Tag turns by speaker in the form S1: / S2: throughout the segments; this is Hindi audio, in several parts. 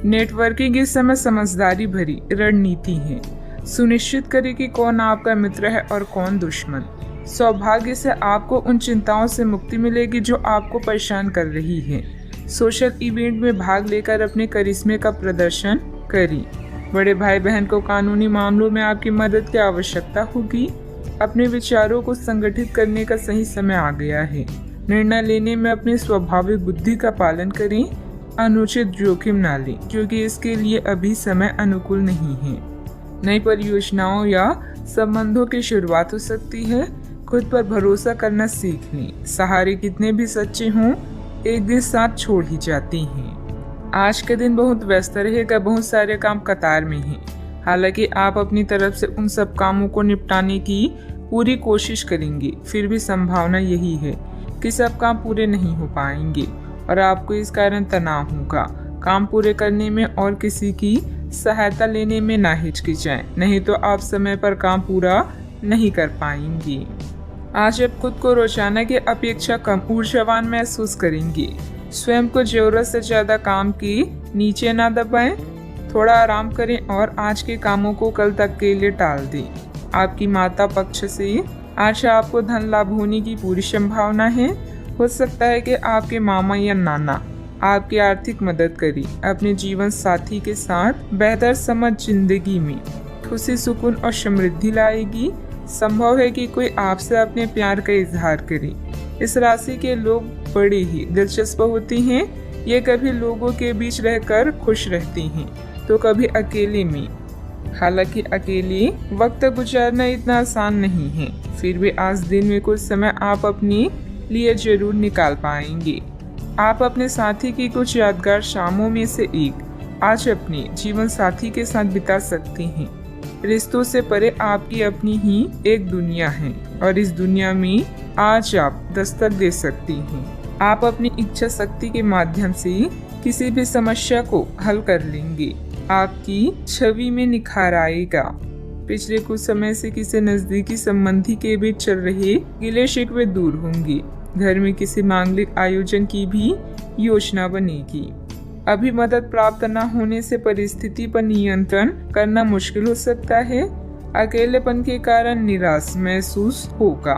S1: नेटवर्किंग इस समय समझदारी भरी रणनीति है। सुनिश्चित करें कि कौन आपका मित्र है और कौन दुश्मन। सौभाग्य से आपको उन चिंताओं से मुक्ति मिलेगी जो आपको परेशान कर रही है। सोशल इवेंट में भाग लेकर अपने करिश्मे का प्रदर्शन करें। बड़े भाई बहन को कानूनी मामलों में आपकी मदद की आवश्यकता होगी। अपने विचारों को संगठित करने का सही समय आ गया है। निर्णय लेने में अपनी स्वाभाविक बुद्धि का पालन करें। अनुचित जोखिम न लें क्योंकि इसके लिए अभी समय अनुकूल नहीं है। नई परियोजनाओं या संबंधों की शुरुआत हो सकती है। खुद पर भरोसा करना सीख लें। सहारे कितने भी सच्चे हों, एक दिन साथ छोड़ ही जाते हैं। आज के दिन बहुत व्यस्त रहेगा। बहुत सारे काम कतार में हैं। हालांकि आप अपनी तरफ से उन सब कामों को निपटाने की पूरी कोशिश करेंगे, फिर भी संभावना यही है कि सब काम पूरे नहीं हो पाएंगे और आपको इस कारण तनाव होगा। काम पूरे करने में और किसी की सहायता लेने में ना हिचकिचाएं, नहीं तो आप समय पर काम पूरा नहीं कर पाएंगे। आज आप खुद को रोजाना की अपेक्षा कम ऊर्जावान महसूस करेंगे। स्वयं को जरूरत से ज्यादा काम के नीचे ना दबाएं। थोड़ा आराम करें और आज के कामों को कल तक के लिए टाल दें। आपकी माता पक्ष से आज आपको धन लाभ होने की पूरी संभावना है। हो सकता है कि आपके मामा या नाना आपकी आर्थिक मदद करें। अपने जीवन साथी के साथ बेहतर समझ जिंदगी में खुशी, सुकून और समृद्धि लाएगी। संभव है कि कोई आपसे अपने प्यार का इजहार करे। इस राशि के लोग बड़े ही दिलचस्प होते हैं। ये कभी लोगों के बीच रहकर खुश रहते हैं तो कभी अकेले में। हालांकि अकेले वक्त गुजारना इतना आसान नहीं है, फिर भी आज दिन में कुछ समय आप अपने लिए जरूर निकाल पाएंगे। आप अपने साथी की कुछ यादगार शामों में से एक आज अपने जीवन साथी के साथ बिता सकते हैं। रिश्तों से परे आपकी अपनी ही एक दुनिया है और इस दुनिया में आज आप दस्तक दे सकती हैं। आप अपनी इच्छा शक्ति के माध्यम से किसी भी समस्या को हल कर लेंगे। आपकी छवि में निखार आएगा। पिछले कुछ समय से किसी नजदीकी संबंधी के बीच चल रहे गिले शिकवे दूर होंगे। घर में किसी मांगलिक आयोजन की भी योजना बनेगी। अभी मदद प्राप्त न होने से परिस्थिति पर नियंत्रण करना मुश्किल हो सकता है। अकेलेपन के कारण निराश महसूस होगा।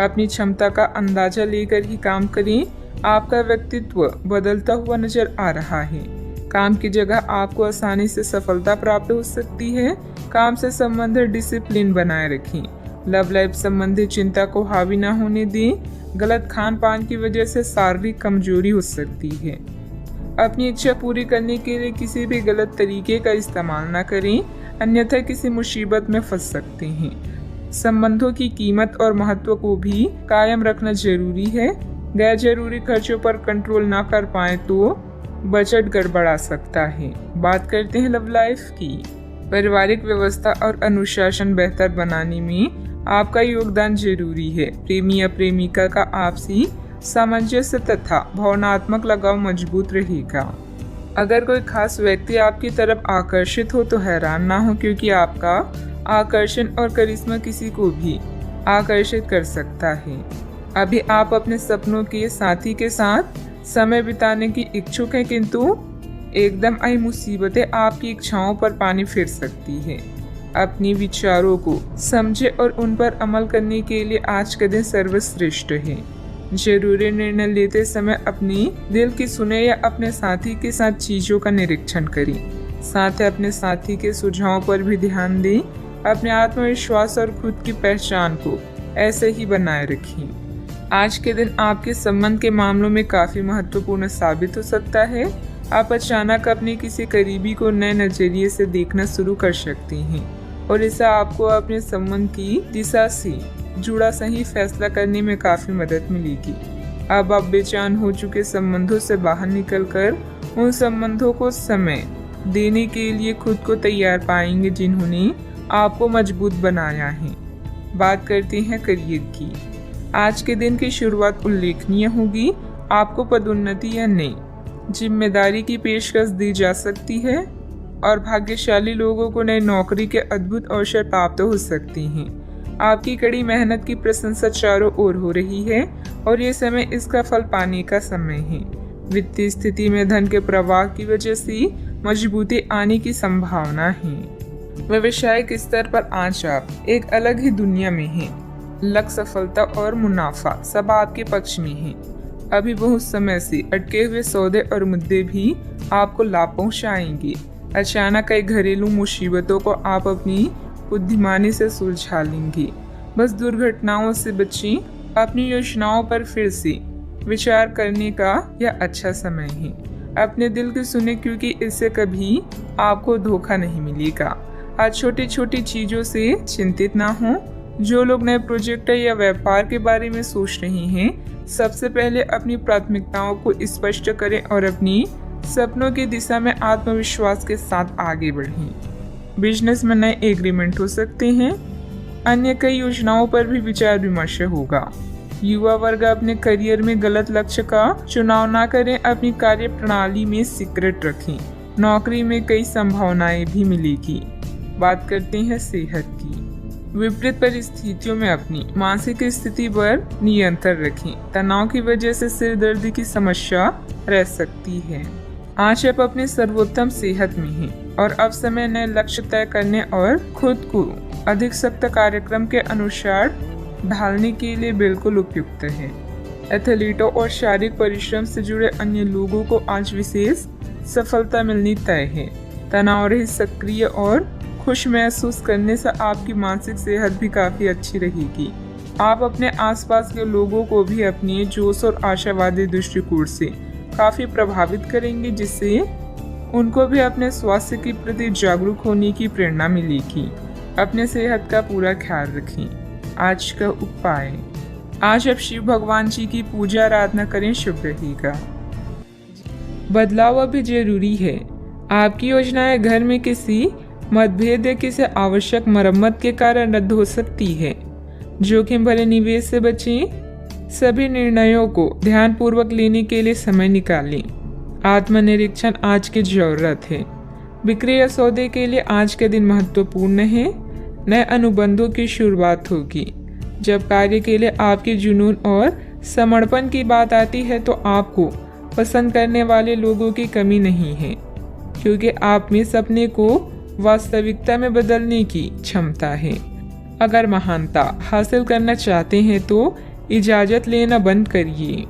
S1: अपनी क्षमता का अंदाजा लेकर ही काम करें। आपका व्यक्तित्व बदलता हुआ नजर आ रहा है। काम की जगह आपको आसानी से सफलता प्राप्त हो सकती है। काम से संबंधित डिसिप्लिन बनाए रखें। लव लाइफ संबंधी चिंता को हावी न होने दें। गलत खान पान की वजह से शारीरिक कमजोरी हो सकती है। अपनी इच्छा पूरी करने के लिए किसी भी गलत तरीके का इस्तेमाल न करें, अन्यथा किसी मुसीबत में फंस सकते हैं। संबंधों की कीमत और महत्व को भी कायम रखना जरूरी है। गैर जरूरी खर्चों पर कंट्रोल ना कर पाए तो बजट गड़बड़ा सकता है। बात करते हैं लव लाइफ की। पारिवारिक व्यवस्था और अनुशासन बेहतर बनाने में आपका योगदान जरूरी है। प्रेमी या प्रेमिका का आपसी सामंजस्य तथा भावनात्मक लगाव मजबूत रहेगा। अगर कोई खास व्यक्ति आपकी तरफ आकर्षित हो तो हैरान ना हो, क्योंकि आपका आकर्षण और करिश्मा किसी को भी आकर्षित कर सकता है। अभी आप अपने सपनों के साथी के साथ समय बिताने की इच्छुक हैं, किंतु एकदम आई मुसीबतें आपकी इच्छाओं पर पानी फेर सकती है। अपने विचारों को समझे और उन पर अमल करने के लिए आज का दिन सर्वश्रेष्ठ है। जरूरी निर्णय लेते समय अपने दिल की सुने या अपने साथी के साथ चीजों का निरीक्षण करें। साथ ही अपने साथी के सुझावों पर भी ध्यान दें। अपने आत्मविश्वास और खुद की पहचान को ऐसे ही बनाए रखें। आज के दिन आपके संबंध के मामलों में काफी महत्वपूर्ण साबित हो सकता है। आप अचानक अपने किसी करीबी को नए नजरिए से देखना शुरू कर सकते हैं और इससे आपको अपने संबंध की दिशा से जुड़ा सही फैसला करने में काफी मदद मिलेगी। अब आप बेचैन हो चुके संबंधों से बाहर निकलकर उन संबंधों को समय देने के लिए खुद को तैयार पाएंगे जिन्होंने आपको मजबूत बनाया है। बात करते हैं करियर की। आज के दिन की शुरुआत उल्लेखनीय होगी। आपको पदोन्नति या नई जिम्मेदारी की पेशकश दी जा सकती है और भाग्यशाली लोगों को नई नौकरी के अद्भुत अवसर प्राप्त हो सकते हैं। आपकी कड़ी मेहनत की प्रशंसा चारों ओर हो रही है और ये समय इसका फल पाने का समय है। वित्तीय स्थिति में धन के प्रवाह की वजह से मजबूती आने की संभावना है। व्यवसायिक स्तर पर आज आप एक अलग ही दुनिया में हैं। लक्ष्य, सफलता और मुनाफा सब आपके पक्ष में हैं। अभी बहुत समय से अटके हुए सौदे और मुद्दे भी आपको लाभ पहुंचाएंगे। अचानक कई घरेलू मुसीबतों को आप अपनी बुद्धिमानी से सुलझा लेंगे। बस दुर्घटनाओं से बचें। अपनी योजनाओं पर फिर से विचार करने का यह अच्छा समय है। अपने दिल की सुने, क्योंकि इससे कभी आपको धोखा नहीं मिलेगा। आज छोटी छोटी चीजों से चिंतित ना हो। जो लोग नए प्रोजेक्ट या व्यापार के बारे में सोच रहे हैं, सबसे पहले अपनी प्राथमिकताओं को स्पष्ट करें और अपनी सपनों की दिशा में आत्मविश्वास के साथ आगे बढ़ें। बिजनेस में नए एग्रीमेंट हो सकते हैं। अन्य कई योजनाओं पर भी विचार विमर्श होगा। युवा वर्ग अपने करियर में गलत लक्ष्य का चुनाव ना करें। अपनी कार्य प्रणाली में सीक्रेट रखें। नौकरी में कई संभावनाएं भी मिलेगी। बात करते हैं सेहत की। विपरीत परिस्थितियों में अपनी मानसिक स्थिति पर नियंत्रण रखें। तनाव की वजह से सिर दर्द की समस्या रह सकती है। आज आप अपने सर्वोत्तम सेहत में हैं और अब समय नए लक्ष्य तय करने और खुद को अधिक सख्त कार्यक्रम के अनुसार ढालने के लिए बिल्कुल उपयुक्त है। एथलीटों और शारीरिक परिश्रम से जुड़े अन्य लोगों को आज विशेष सफलता मिलनी तय है। तनाव रहित, सक्रिय और खुश महसूस करने से आपकी मानसिक सेहत भी काफी अच्छी रहेगी। आप अपने आसपास के लोगों को भी अपने जोश और आशावादी दृष्टिकोण से काफी प्रभावित करेंगे, जिससे उनको भी अपने स्वास्थ्य के प्रति जागरूक होने की प्रेरणा मिलेगी। अपने सेहत का पूरा ख्याल रखें। आज का उपाय, आज आप शिव भगवान जी की पूजा आराधना करें, शुभ रहेगा। बदलाव अभी जरूरी है। आपकी योजनाएं घर में किसी मतभेद या किसी आवश्यक मरम्मत के कारण रद्द हो सकती है। जोखिम भरे निवेश से बचें। सभी निर्णयों को ध्यानपूर्वक लेने के लिए समय निकालें। आत्मनिरीक्षण आज की जरूरत है। बिक्री या सौदे के लिए आज के दिन महत्वपूर्ण है। नए अनुबंधों की शुरुआत होगी। जब कार्य के लिए आपके जुनून और समर्पण की बात आती है तो आपको पसंद करने वाले लोगों की कमी नहीं है, क्योंकि आप में सपने को वास्तविकता में बदलने की क्षमता है। अगर महानता हासिल करना चाहते हैं तो इजाजत लेना बंद करिए।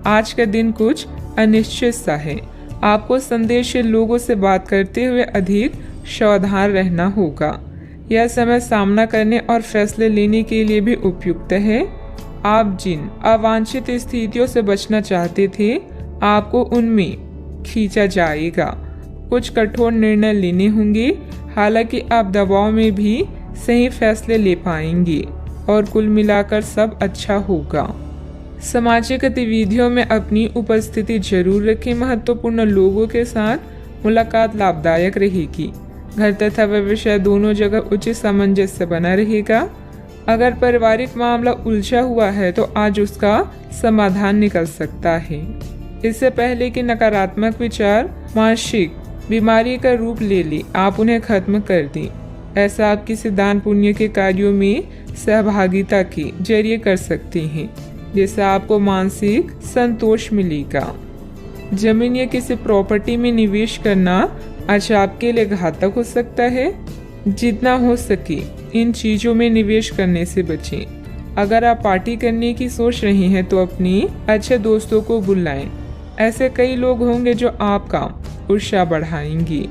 S1: आज का दिन कुछ अनिश्चित सा है। आपको संदेश लोगों से बात करते हुए अधिक सावधान रहना होगा। यह समय सामना करने और फैसले लेने के लिए भी उपयुक्त है। आप जिन अवांछित स्थितियों से बचना चाहते थे, आपको उनमें खींचा जाएगा। कुछ कठोर निर्णय लेने होंगे, हालांकि आप दबाव में भी सही फैसले ले पाएंगे और कुल मिलाकर सब अच्छा होगा। सामाजिक गतिविधियों में अपनी उपस्थिति जरूर रखें। महत्वपूर्ण लोगों के साथ मुलाकात लाभदायक रहेगी। घर तथा व्यवसाय दोनों जगह उचित सामंजस्य बना रहेगा। अगर पारिवारिक मामला उलझा हुआ है तो आज उसका समाधान निकल सकता है। इससे पहले कि नकारात्मक विचार मानसिक बीमारी का रूप ले ले, आप उन्हें खत्म कर दें। ऐसा आप किसी दान पुण्य के कार्यों में सहभागिता के जरिए कर सकते हैं, जिससे आपको मानसिक संतोष मिलेगा। जमीन या किसी प्रॉपर्टी में निवेश करना आज आपके लिए घातक हो सकता है। जितना हो सके इन चीजों में निवेश करने से बचें। अगर आप पार्टी करने की सोच रहे हैं तो अपने अच्छे दोस्तों को बुलाएं। ऐसे कई लोग होंगे जो आपका उत्साह बढ़ाएंगे।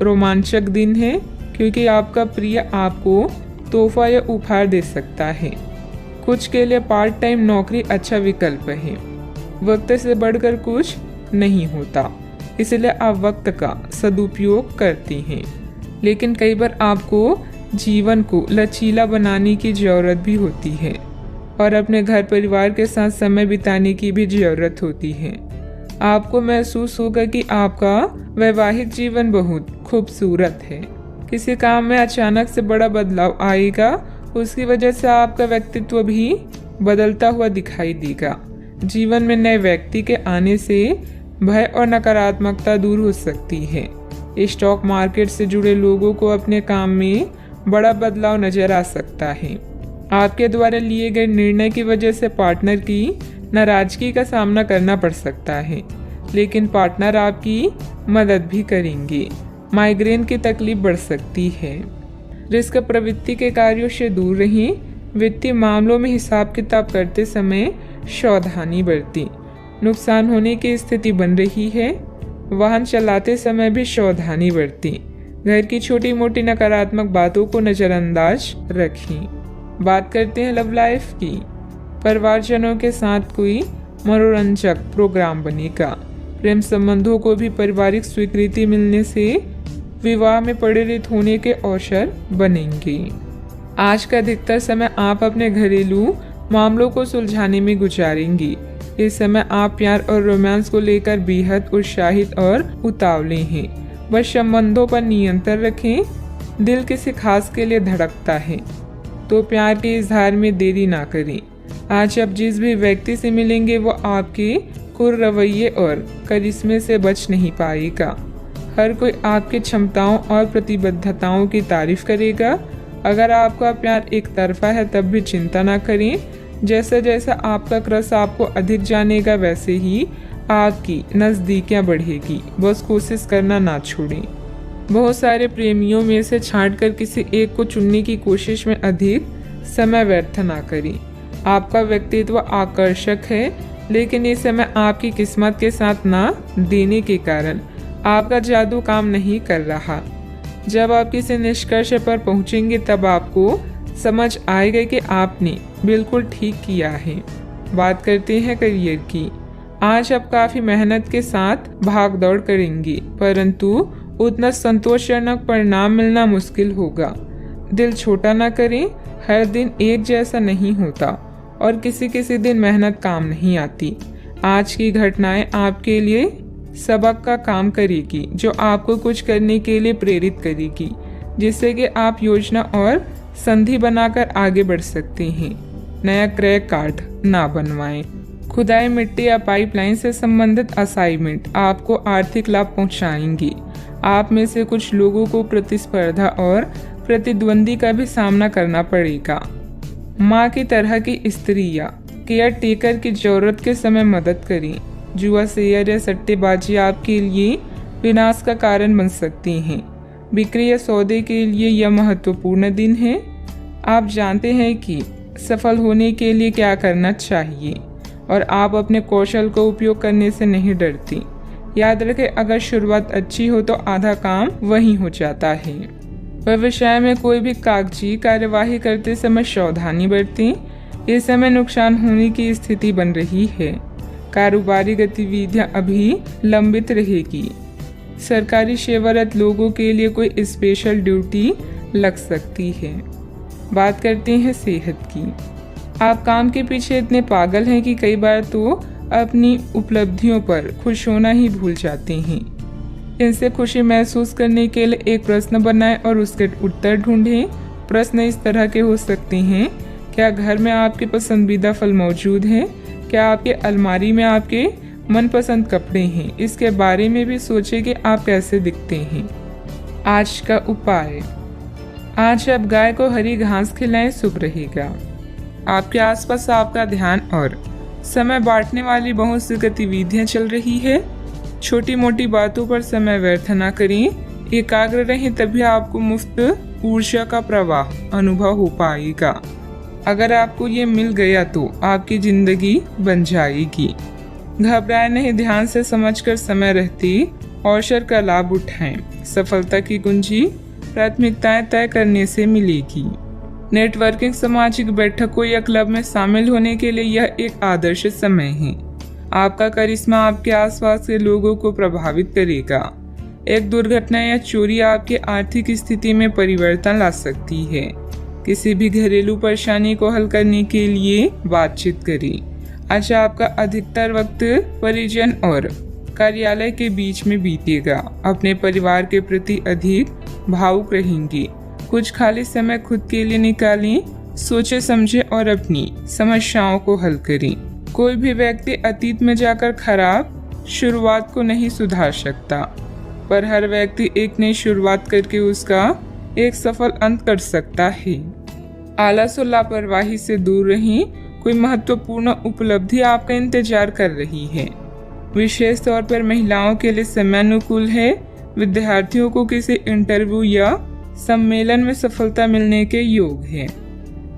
S1: रोमांचक दिन है, क्योंकि आपका प्रिय आपको तोहफा या उपहार दे सकता है। कुछ के लिए पार्ट टाइम नौकरी अच्छा विकल्प है। वक्त से बढ़कर कुछ नहीं होता, इसलिए आप वक्त का सदुपयोग करते हैं। लेकिन कई बार आपको जीवन को लचीला बनाने की जरूरत भी होती है और अपने घर परिवार के साथ समय बिताने की भी जरूरत होती है। आपको महसूस होगा कि आपका वैवाहिक जीवन बहुत खूबसूरत है। किसी काम में अचानक से बड़ा बदलाव आएगा, उसकी वजह से आपका व्यक्तित्व भी बदलता हुआ दिखाई देगा। जीवन में नए व्यक्ति के आने से भय और नकारात्मकता दूर हो सकती है। स्टॉक मार्केट से जुड़े लोगों को अपने काम में बड़ा बदलाव नजर आ सकता है। आपके द्वारा लिए गए निर्णय की वजह से पार्टनर की नाराजगी का सामना करना पड़ सकता है, लेकिन पार्टनर आपकी मदद भी करेंगे। माइग्रेन की तकलीफ बढ़ सकती है। रिस्क प्रवृत्ति के कार्यों से दूर रहें। वित्तीय मामलों में हिसाब किताब करते समय सावधानी बरतें। नुकसान होने की स्थिति बन रही है। वाहन चलाते समय भी सावधानी बरतें। घर की छोटी मोटी नकारात्मक बातों को नज़रअंदाज रखें। बात करते हैं लव लाइफ की। परिवारजनों के साथ कोई मनोरंजक प्रोग्राम बनेगा। प्रेम संबंधों को भी पारिवारिक स्वीकृति मिलने से विवाह में परिणत होने के अवसर बनेंगे। आज का अधिकतर समय आप अपने घरेलू मामलों को सुलझाने में गुजारेंगे। इस समय आप प्यार और रोमांस को लेकर बेहद उत्साहित और उतावले हैं। बस संबंधों पर नियंत्रण रखें। दिल किसी खास के लिए धड़कता है तो प्यार के इजहार में देरी ना करें। आज आप जिस भी व्यक्ति से मिलेंगे वो आपके खुर रवैये और करिश्मे से बच नहीं पाएगा। हर कोई आपकी क्षमताओं और प्रतिबद्धताओं की तारीफ करेगा। अगर आपका प्यार एक तरफा है तब भी चिंता ना करें। जैसे जैसे आपका क्रश आपको अधिक जानेगा वैसे ही आपकी नज़दीकियाँ बढ़ेगी। बस कोशिश करना ना छोड़ें। बहुत सारे प्रेमियों में से छांटकर किसी एक को चुनने की कोशिश में अधिक समय व्यर्थ ना करें। आपका व्यक्तित्व आकर्षक है, लेकिन इस समय आपकी किस्मत के साथ ना देने के कारण आपका जादू काम नहीं कर रहा। जब आप किसी निष्कर्ष पर पहुंचेंगे तब आपको समझ आएगा कि आपने बिल्कुल ठीक किया है। बात करते हैं करियर की। आज आप काफ़ी मेहनत के साथ भाग दौड़ करेंगे, परंतु उतना संतोषजनक परिणाम मिलना मुश्किल होगा। दिल छोटा ना करें। हर दिन एक जैसा नहीं होता और किसी किसी दिन मेहनत काम नहीं आती। आज की घटनाएं आपके लिए सबक का काम करेगी, जो आपको कुछ करने के लिए प्रेरित करेगी, जिससे कि आप योजना और संधि बनाकर आगे बढ़ सकते हैं। नया क्रय कार्ड ना बनवाएं। खुदाई मिट्टी या पाइपलाइन से संबंधित असाइनमेंट आपको आर्थिक लाभ पहुंचाएंगे। आप में से कुछ लोगों को प्रतिस्पर्धा और प्रतिद्वंदी का भी सामना करना पड़ेगा। माँ की तरह की स्त्रियाँ केयर टेकर की जरूरत के समय मदद करें। जुआ शेयर या सट्टेबाजी आपके लिए विनाश का कारण बन सकती हैं। बिक्री या सौदे के लिए यह महत्वपूर्ण दिन है। आप जानते हैं कि सफल होने के लिए क्या करना चाहिए और आप अपने कौशल को उपयोग करने से नहीं डरती। याद रखें, अगर शुरुआत अच्छी हो तो आधा काम वहीं हो जाता है। व्यवसाय में कोई भी कागजी कार्यवाही करते समय सावधानी बरतें। इस समय नुकसान होने की स्थिति बन रही है। कारोबारी गतिविधियां अभी लंबित रहेगी। सरकारी सेवारत लोगों के लिए कोई स्पेशल ड्यूटी लग सकती है। बात करते हैं सेहत की। आप काम के पीछे इतने पागल हैं कि कई बार तो अपनी उपलब्धियों पर खुश होना ही भूल जाते हैं। इनसे खुशी महसूस करने के लिए एक प्रश्न बनाएं और उसके उत्तर ढूंढें। प्रश्न इस तरह के हो सकते हैं: क्या घर में आपके पसंदीदा फल मौजूद हैं? क्या आपके अलमारी में आपके मनपसंद कपड़े हैं? इसके बारे में भी सोचें कि आप कैसे दिखते हैं। आज का उपाय: आज आप गाय को हरी घास खिलाएं, शुभ रहेगा। आपके आसपास आपका ध्यान और समय बांटने वाली बहुत सी गतिविधियां चल रही है। छोटी मोटी बातों पर समय व्यर्थ ना करें। एकाग्र रहें, तभी आपको मुफ्त ऊर्जा का प्रवाह अनुभव हो पाएगा। अगर आपको ये मिल गया तो आपकी जिंदगी बन जाएगी। घबराए नहीं, ध्यान से समझकर समय रहते अवसर का लाभ उठाएं। सफलता की कुंजी प्राथमिकताएं तय करने से मिलेगी। नेटवर्किंग, सामाजिक बैठकों या क्लब में शामिल होने के लिए यह एक आदर्श समय है। आपका करिश्मा आपके आसपास के लोगों को प्रभावित करेगा। एक दुर्घटना या चोरी आपकी आर्थिक स्थिति में परिवर्तन ला सकती है। किसी भी घरेलू परेशानी को हल करने के लिए बातचीत करें। आज आपका अधिकतर वक्त परिजन और कार्यालय के बीच में बीतेगा। अपने परिवार के प्रति अधिक भावुक रहेंगे। कुछ खाली समय खुद के लिए निकालें। सोचे समझे और अपनी समस्याओं को हल करें। कोई भी व्यक्ति अतीत में जाकर खराब शुरुआत को नहीं सुधार सकता, पर हर व्यक्ति एक नई शुरुआत करके उसका एक सफल अंत कर सकता है। आलस और लापरवाही से दूर रहें। कोई महत्वपूर्ण उपलब्धि आपका इंतजार कर रही है। विशेष तौर पर महिलाओं के लिए समय अनुकूल है। विद्यार्थियों को किसी इंटरव्यू या सम्मेलन में सफलता मिलने के योग है।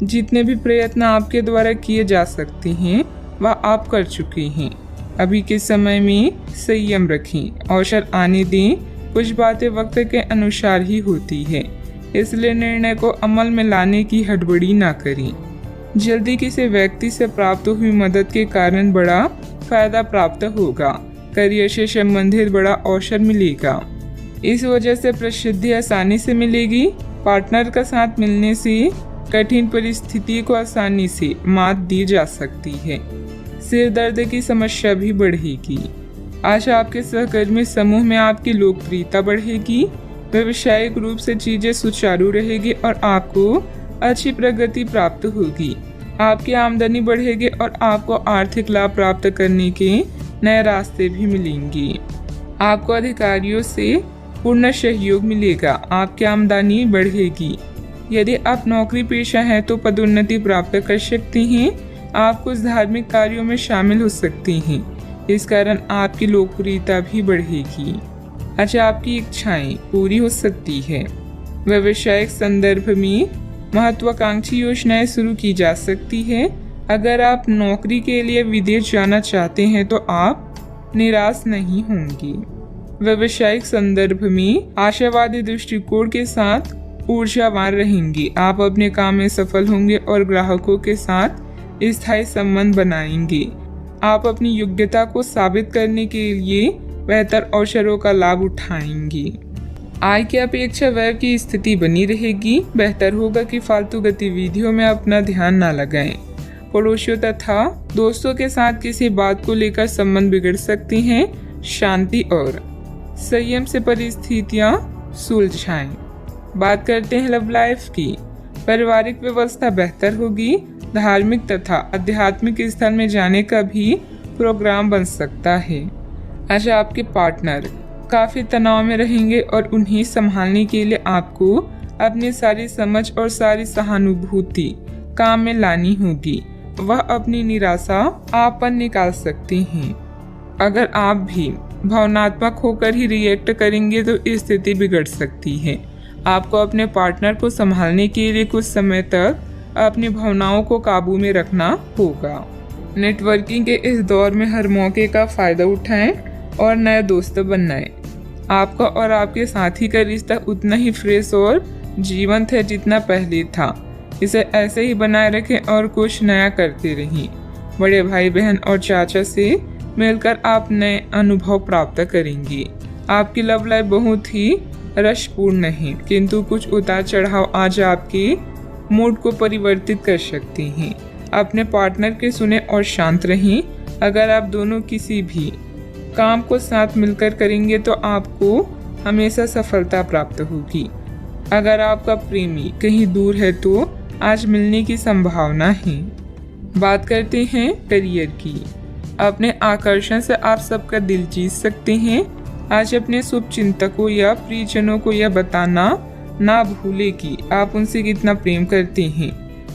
S1: जितने भी प्रयत्न आपके द्वारा किए जा सकते हैं वह आप कर चुके हैं। अभी के समय में संयम रखें, अवसर आने दें। कुछ बातें वक्त के अनुसार ही होती है, इसलिए निर्णय को अमल में लाने की हड़बड़ी ना करें। जल्दी किसी व्यक्ति से प्राप्त हुई मदद के कारण बड़ा फायदा प्राप्त होगा। करियर से संबंधित बड़ा अवसर मिलेगा, इस वजह से प्रसिद्धि आसानी से मिलेगी। पार्टनर का साथ मिलने से कठिन परिस्थिति को आसानी से मात दी जा सकती है। सिर दर्द की समस्या भी बढ़ेगी। आज आपके सहकर्मी समूह में आपकी लोकप्रियता बढ़ेगी। व्यावसायिक रूप से चीजें सुचारू रहेगी और आपको अच्छी प्रगति प्राप्त होगी। आपकी आमदनी बढ़ेगी और आपको आर्थिक लाभ प्राप्त करने के नए रास्ते भी मिलेंगे। आपको अधिकारियों से पूर्ण सहयोग मिलेगा। आपकी आमदनी बढ़ेगी। यदि आप नौकरी पेशा हैं तो पदोन्नति प्राप्त कर सकते हैं। आप कुछ धार्मिक कार्यों में शामिल हो सकते हैं, इस कारण आपकी लोकप्रियता भी बढ़ेगी। अच्छा, आपकी इच्छाएं पूरी हो सकती है। व्यावसायिक संदर्भ में महत्वाकांक्षी योजनाएं शुरू की जा सकती है। अगर आप नौकरी के लिए विदेश जाना चाहते हैं तो आप निराश नहीं होंगे। व्यावसायिक संदर्भ में आशावादी दृष्टिकोण के साथ ऊर्जावान रहेंगे। आप अपने काम में सफल होंगे और ग्राहकों के साथ स्थायी संबंध बनाएंगे। आप अपनी योग्यता को साबित करने के लिए बेहतर अवसरों का लाभ उठाएंगे। आय की अपेक्षा व्यय की स्थिति बनी रहेगी। बेहतर होगा कि फालतू गतिविधियों में अपना ध्यान न लगाएं। पड़ोसियों तथा दोस्तों के साथ किसी बात को लेकर संबंध बिगड़ सकते हैं। शांति और संयम से परिस्थितियां सुलझाएं। बात करते हैं लव लाइफ की। पारिवारिक व्यवस्था बेहतर होगी। धार्मिक तथा आध्यात्मिक स्थल में जाने का भी प्रोग्राम बन सकता है। आज आपके पार्टनर काफी तनाव में रहेंगे और उन्हें संभालने के लिए आपको अपनी सारी समझ और सारी सहानुभूति काम में लानी होगी। वह अपनी निराशा आप पर निकाल सकते हैं। अगर आप भी भावनात्मक होकर ही रिएक्ट करेंगे तो स्थिति बिगड़ सकती है। आपको अपने पार्टनर को संभालने के लिए कुछ समय तक अपनी भावनाओं को काबू में रखना होगा। नेटवर्किंग के इस दौर में हर मौके का फायदा उठाएं और नए दोस्त बनाएं। आपका और आपके साथी का रिश्ता उतना ही फ्रेश और जीवंत है जितना पहले था। इसे ऐसे ही बनाए रखें और कुछ नया करते रहें। बड़े भाई बहन और चाचा से मिलकर आप नए अनुभव प्राप्त करेंगे। आपकी लव लाइफ बहुत ही रसपूर्ण है, किंतु कुछ उतार चढ़ाव आज आपके मूड को परिवर्तित कर सकते हैं। अपने पार्टनर के सुने और शांत रहें। अगर आप दोनों किसी भी काम को साथ मिलकर करेंगे तो आपको हमेशा सफलता प्राप्त होगी। अगर आपका प्रेमी कहीं दूर है तो आज मिलने की संभावना है। बात करते हैं करियर की। अपने आकर्षण से आप सबका दिल जीत सकते हैं। आज अपने शुभ चिंतकों या प्रियजनों को यह बताना ना भूले कि आप उनसे कितना प्रेम करते हैं।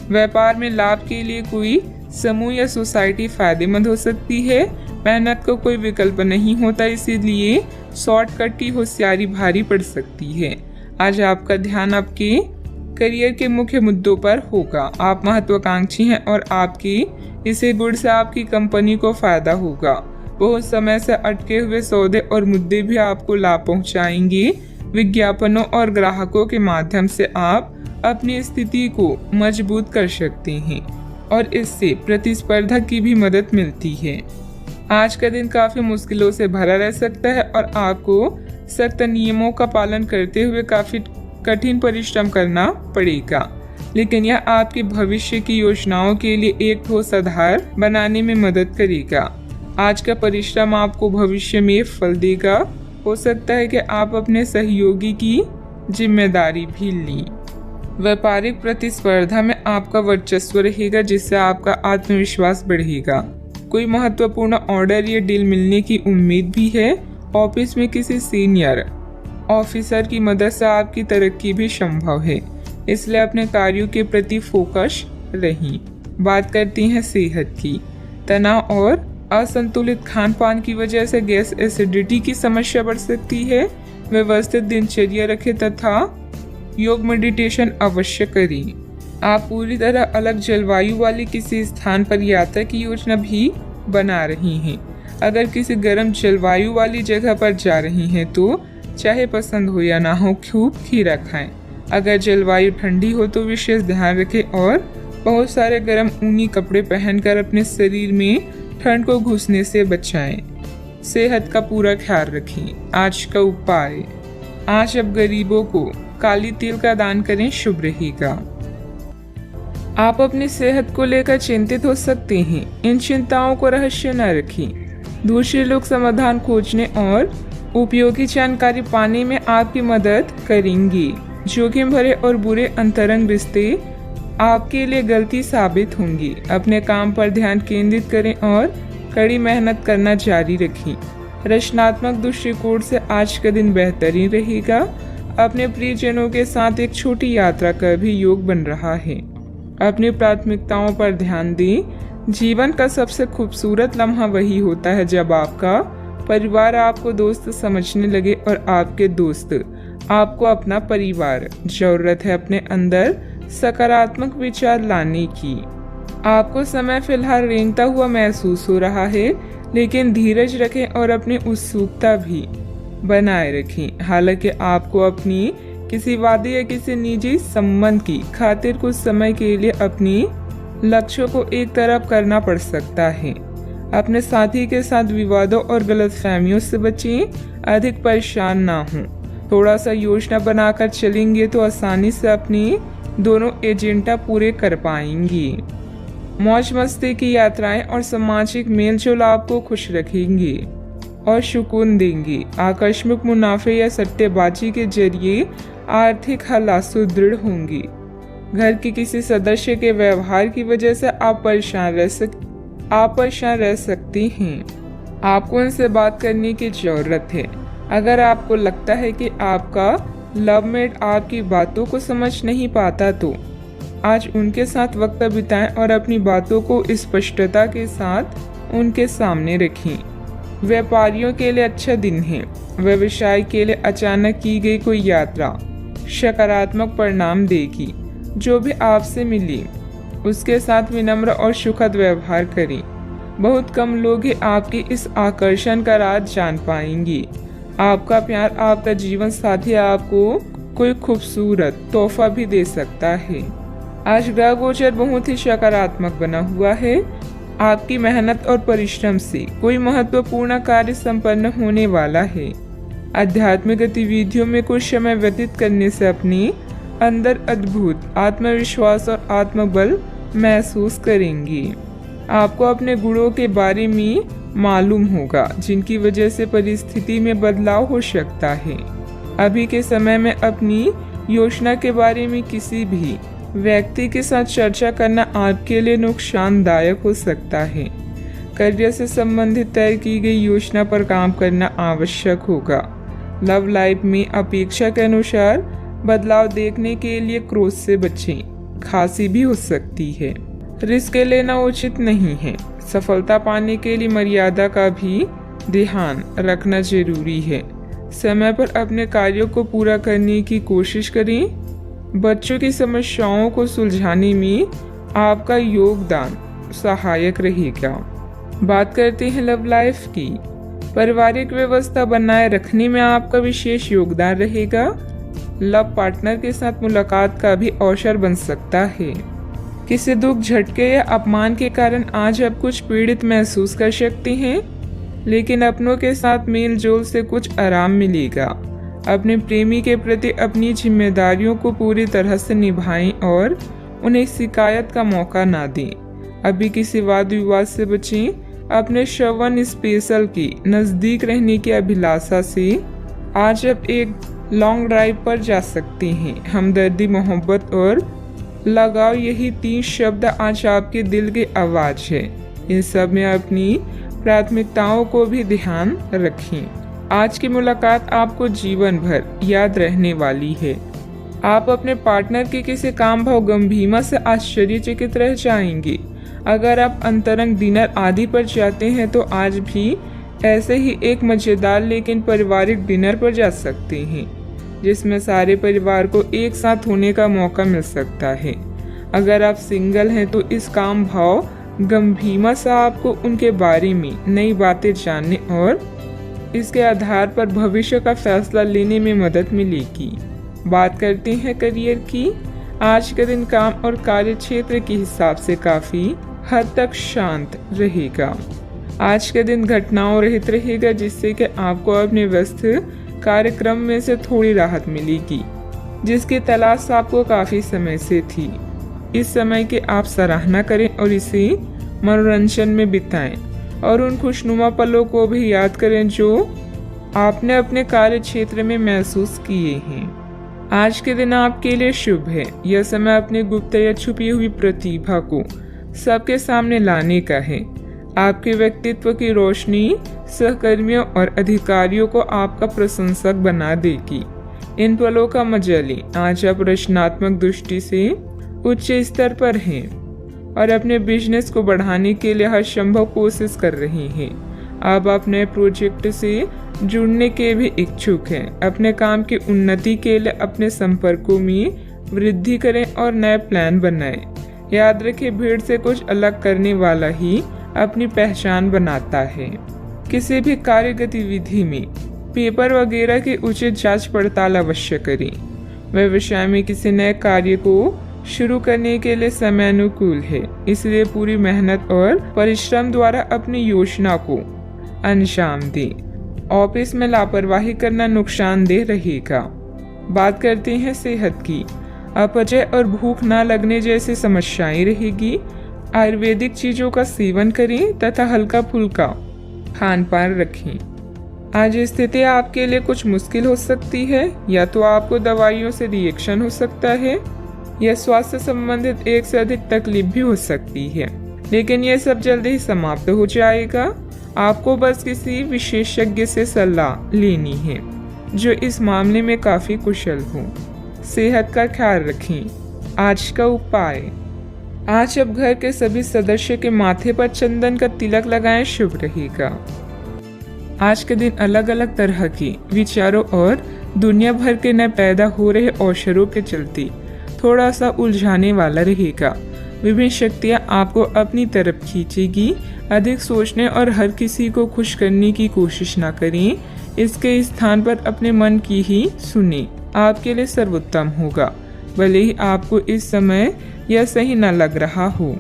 S1: व्यापार में लाभ के लिए कोई समूह या सोसाइटी फायदेमंद हो सकती है। मेहनत को कोई विकल्प नहीं होता, इसीलिए शॉर्टकट की होशियारी भारी पड़ सकती है। आज आपका ध्यान आपके करियर के मुख्य मुद्दों पर होगा। आप महत्वाकांक्षी हैं और आपकी इसी गुण से आपकी कंपनी को फायदा होगा। बहुत समय से अटके हुए सौदे और मुद्दे भी आपको लाभ पहुंचाएंगे। विज्ञापनों और ग्राहकों के माध्यम से आप अपनी स्थिति को मजबूत कर सकते हैं और इससे प्रतिस्पर्धा की भी मदद मिलती है। आज का दिन काफी मुश्किलों से भरा रह सकता है और आपको सख्त नियमों का पालन करते हुए काफी कठिन परिश्रम करना पड़ेगा, लेकिन यह आपके भविष्य की योजनाओं के लिए एक ठोस आधार बनाने में मदद करेगा। आज का परिश्रम आपको भविष्य में फल देगा। हो सकता है कि आप अपने सहयोगी की जिम्मेदारी भी लें। व्यापारिक प्रतिस्पर्धा में आपका वर्चस्व रहेगा, जिससे आपका आत्मविश्वास बढ़ेगा। कोई महत्वपूर्ण ऑर्डर या डील मिलने की उम्मीद भी है। ऑफिस में किसी सीनियर ऑफिसर की मदद से आपकी तरक्की भी संभव है, इसलिए अपने कार्यों के प्रति फोकस रहें। बात करते हैं सेहत की। तनाव और असंतुलित खान पान की वजह से गैस एसिडिटी की समस्या बढ़ सकती है। व्यवस्थित दिनचर्या रखें तथा योग मेडिटेशन अवश्य करें। आप पूरी तरह अलग जलवायु वाले किसी स्थान पर यात्रा की योजना भी बना रही हैं। अगर किसी गर्म जलवायु वाली जगह पर जा रही हैं तो चाहे पसंद हो या ना हो खूब खीरा खाएं। अगर जलवायु ठंडी हो तो विशेष ध्यान रखें और बहुत सारे गर्म ऊनी कपड़े पहनकर अपने शरीर में ठंड को घुसने से बचाएं। सेहत का पूरा ख्याल रखें। आज का उपाय, आज अब गरीबों को काली तिल का दान करें, शुभ रहेगा। आप अपनी सेहत को लेकर चिंतित हो सकते हैं। इन चिंताओं को रहस्य न रखें। दूसरे लोग समाधान खोजने और उपयोगी जानकारी पाने में आपकी मदद करेंगे। जोखिम भरे और बुरे अंतरंग रिश्ते आपके लिए गलती साबित होंगी। अपने काम पर ध्यान केंद्रित करें और कड़ी मेहनत करना जारी रखें। रचनात्मक दृष्टिकोण से आज का दिन बेहतरीन रहेगा। अपने प्रियजनों के साथ एक छोटी यात्रा का भी योग बन रहा है। अपनी प्राथमिकताओं पर ध्यान दें। जीवन का सबसे खूबसूरत लम्हा वही होता है जब आपका परिवार आपको दोस्त समझने लगे और आपके दोस्त आपको अपना परिवार। जरूरत है अपने अंदर सकारात्मक विचार लाने की। आपको समय फिलहाल रेंगता हुआ महसूस हो रहा है, लेकिन धीरज रखें और अपनी उत्सुकता भी बनाए रखें। हालांकि आपको अपनी किसी वादे या किसी निजी संबंध की खातिर कुछ समय के लिए अपनी लक्ष्यों को एक तरफ करना पड़ सकता है। अपने साथी के साथ विवादों और गलतफहमियों से बचें। अधिक परेशान ना हों। थोड़ा सा योजना बनाकर चलेंगे तो आसानी से अपनी दोनों एजेंडा पूरे कर पाएंगे। मौज मस्ती की यात्राएं और सामाजिक मेलजोल आपको खुश रखेंगे और सुकून देंगे। आकस्मिक मुनाफे या सट्टेबाजी के जरिए आर्थिक हालात सुदृढ़ होंगे। घर के किसी सदस्य के व्यवहार की वजह से आप परेशान रह सकती हैं। आपको उनसे बात करने की जरूरत है। अगर आपको लगता है कि आपका लवमेट आपकी बातों को समझ नहीं पाता तो आज उनके साथ वक्त बिताएं और अपनी बातों को स्पष्टता के साथ उनके सामने रखें। व्यापारियों के लिए अच्छा दिन है। व्यवसाय के लिए अचानक की गई कोई यात्रा सकारात्मक परिणाम देगी। जो भी आपसे मिले उसके साथ विनम्र और सुखद व्यवहार करें। बहुत कम लोग ही आपके इस आकर्षण का राज जान पाएंगे। आपका प्यार, आपका जीवन साथी आपको कोई खूबसूरत तोहफा भी दे सकता है। आज ग्रह गोचर बहुत ही सकारात्मक बना हुआ है। आपकी मेहनत और परिश्रम से कोई महत्वपूर्ण कार्य संपन्न होने वाला है। आध्यात्मिक गतिविधियों में कुछ समय व्यतीत करने से अपने अंदर अद्भुत आत्मविश्वास और आत्मबल महसूस करेंगे। आपको अपने गुणों के बारे में मालूम होगा जिनकी वजह से परिस्थिति में बदलाव हो सकता है। अभी के समय में अपनी योजना के बारे में किसी भी व्यक्ति के साथ चर्चा करना आपके लिए नुकसानदायक हो सकता है। करियर से संबंधित तय की गई योजना पर काम करना आवश्यक होगा। लव लाइफ में अपेक्षा के अनुसार बदलाव देखने के लिए क्रोध से बचें। खांसी भी हो सकती है। रिस्क लेना उचित नहीं है। सफलता पाने के लिए मर्यादा का भी ध्यान रखना जरूरी है। समय पर अपने कार्यों को पूरा करने की कोशिश करें। बच्चों की समस्याओं को सुलझाने में आपका योगदान सहायक रहेगा। बात करते हैं लव लाइफ की। पारिवारिक व्यवस्था बनाए रखने में आपका विशेष योगदान रहेगा। लव पार्टनर के साथ मुलाकात का भी अवसर बन सकता है। किसी दुख, झटके या अपमान के कारण आज आप कुछ पीड़ित महसूस कर सकते हैं, लेकिन अपनों के साथ मेल जोल से कुछ आराम मिलेगा। अपने प्रेमी के प्रति अपनी जिम्मेदारियों को पूरी तरह से निभाएं और उन्हें शिकायत का मौका ना दें। अभी किसी वाद विवाद से बचें। अपने श्रवण स्पेशल के नज़दीक रहने की अभिलाषा से आज आप एक लॉन्ग ड्राइव पर जा सकते हैं। हमदर्दी, मोहब्बत और लगाव, यही 3 शब्द आज आपके दिल की आवाज है। इन सब में अपनी प्राथमिकताओं को भी ध्यान रखें। आज की मुलाकात आपको जीवन भर याद रहने वाली है। आप अपने पार्टनर के किसी काम भाव गंभीरता से आश्चर्यचकित रह जाएंगे। अगर आप अंतरंग डिनर आदि पर जाते हैं तो आज भी ऐसे ही एक मज़ेदार लेकिन पारिवारिक डिनर पर जा सकते हैं, जिसमें सारे परिवार को एक साथ होने का मौका मिल सकता है। अगर आप सिंगल हैं तो इस काम भाव गंभीरमा सा आपको उनके बारे में नई बातें जानने और इसके आधार पर भविष्य का फैसला लेने में मदद मिलेगी। बात करते हैं करियर की। आज का दिन काम और कार्य क्षेत्र के हिसाब से काफ़ी हद तक शांत रहेगा। आज का दिन घटनाओं रहित रहेगा, जिससे कि आपको अपने व्यस्त कार्यक्रम में से थोड़ी राहत मिलेगी, जिसकी तलाश आपको काफ़ी समय से थी। इस समय की आप सराहना करें और इसे मनोरंजन में बिताएं और उन खुशनुमा पलों को भी याद करें जो आपने अपने कार्य क्षेत्र में महसूस किए हैं। आज के दिन आपके लिए शुभ है। यह समय अपनी गुप्त या छुपी हुई प्रतिभा को सबके सामने लाने का है। आपके व्यक्तित्व की रोशनी सहकर्मियों और अधिकारियों को आपका प्रशंसक बना देगी। इन पलों का मजा लें। आज आप रचनात्मक दृष्टि से उच्च स्तर पर हैं और अपने बिजनेस को बढ़ाने के लिए हर संभव कोशिश कर रहे हैं। आप अपने प्रोजेक्ट से जुड़ने के भी इच्छुक हैं। अपने काम की उन्नति के लिए अपने संपर्कों में वृद्धि करें और नए प्लान बनाएं। याद रखें, भीड़ से कुछ अलग करने वाला ही अपनी पहचान बनाता है। किसी भी कार्य गतिविधि में पेपर वगैरह की उचित जांच पड़ताल अवश्य करें। व्यवसाय में किसी नए कार्य को शुरू करने के लिए समय अनुकूल है, इसलिए पूरी मेहनत और परिश्रम द्वारा अपनी योजना को अंजाम दें। ऑफिस में लापरवाही करना नुकसानदेह रहेगा। बात करते हैं सेहत की। अपचय और भूख न लगने जैसी समस्याएं रहेगी। आयुर्वेदिक चीजों का सेवन करें तथा हल्का फुल्का खान पान रखें। आज स्थिति आपके लिए कुछ मुश्किल हो सकती है, या तो आपको दवाइयों से रिएक्शन हो सकता है या स्वास्थ्य संबंधित एक से अधिक तकलीफ भी हो सकती है, लेकिन यह सब जल्दी ही समाप्त हो जाएगा। आपको बस किसी विशेषज्ञ से सलाह लेनी है जो इस मामले में काफी कुशल हो। सेहत का ख्याल रखें। आज का उपाय, आज अब घर के सभी सदस्य के माथे पर चंदन का तिलक लगाएं, शुभ रहेगा। आज के दिन अलग अलग तरह के विचारों और दुनिया भर के नए पैदा हो रहे अवसरों के चलते थोड़ा सा उलझाने वाला रहेगा। विभिन्न शक्तियाँ आपको अपनी तरफ खींचेगी। अधिक सोचने और हर किसी को खुश करने की कोशिश ना करें। इसके स्थान पर अपने मन की ही सुने, आपके लिए सर्वोत्तम होगा, भले ही आपको इस समय यह सही न लग रहा हो।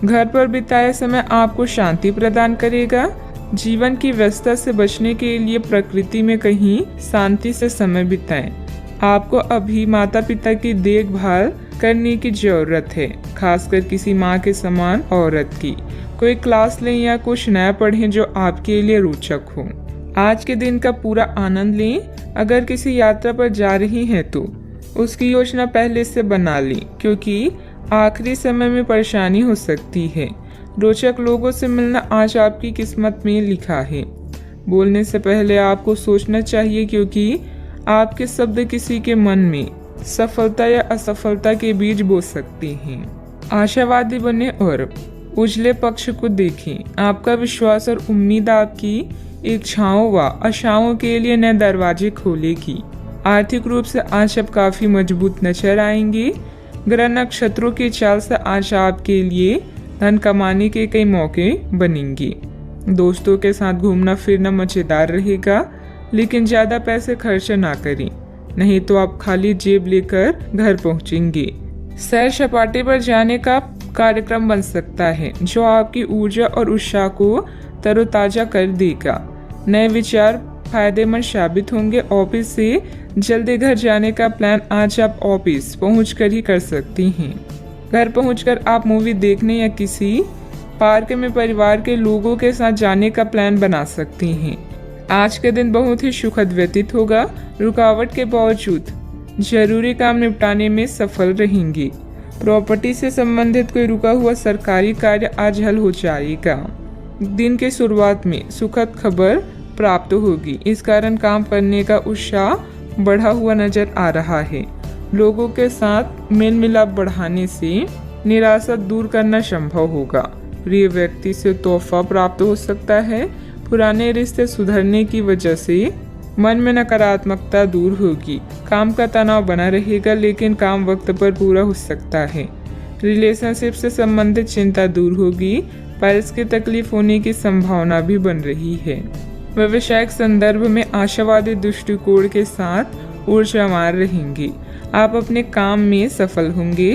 S1: घर पर बिताया समय आपको शांति प्रदान करेगा। जीवन की व्यस्तता से बचने के लिए प्रकृति में कहीं शांति से समय बिताएं। आपको अभी माता पिता की देखभाल करने की जरूरत है, खासकर किसी माँ के समान औरत की। कोई क्लास लें या कुछ नया पढ़ें जो आपके लिए रोचक हो। आज के दिन का पूरा आनंद लें। अगर किसी यात्रा पर जा रही हैं तो उसकी योजना पहले से बना लें, क्योंकि आखिरी समय में परेशानी हो सकती है। रोचक लोगों से मिलना आज आपकी किस्मत में लिखा है। बोलने से पहले आपको सोचना चाहिए, क्योंकि आपके शब्द किसी के मन में सफलता या असफलता के बीज बो सकते हैं। आशावादी बने और उजले पक्ष को देखें। आपका विश्वास और उम्मीद आपकी इच्छाओं व आशाओं के लिए नए दरवाजे खोलेगी। आर्थिक रूप से आज आप काफी मजबूत नजर आएंगे। ग्रह नक्षत्रों की चाल से आज आपके लिए धन कमाने के कई मौके बनेंगे। दोस्तों के साथ घूमना फिरना मजेदार रहेगा, लेकिन ज्यादा पैसे खर्च ना करें, नहीं तो आप खाली जेब लेकर घर पहुंचेंगे। सैर सपाटे पर जाने का कार्यक्रम बन सकता है, जो आपकी ऊर्जा और उत्साह को तरोताजा कर देगा। नए विचार फायदेमंद साबित होंगे। ऑफिस से जल्दी घर जाने का प्लान आज आप ऑफिस पहुंचकर ही कर सकती हैं। घर पहुंचकर आप मूवी देखने या किसी पार्क में परिवार के लोगों के साथ जाने का प्लान बना सकती हैं। आज के दिन बहुत ही सुखद व्यतीत होगा। रुकावट के बावजूद जरूरी काम निपटाने में सफल रहेंगे। प्रॉपर्टी से संबंधित कोई रुका हुआ सरकारी कार्य आज हल हो जाएगा। दिन की शुरुआत में सुखद खबर प्राप्त होगी, इस कारण काम करने का उत्साह बढ़ा हुआ नजर आ रहा है। लोगों के साथ मेल मिलाप बढ़ाने से निराशा दूर करना संभव होगा। प्रिय व्यक्ति से तोहफा प्राप्त हो सकता है। पुराने रिश्ते सुधरने की वजह से मन में नकारात्मकता दूर होगी। काम का तनाव बना रहेगा, लेकिन काम वक्त पर पूरा हो सकता है। रिलेशनशिप से संबंधित चिंता दूर होगी। पाइल्स की तकलीफ होने की संभावना भी बन रही है। व्यवसायिक संदर्भ में आशावादी दृष्टिकोण के साथ ऊर्जावान रहेंगे। आप अपने काम में सफल होंगे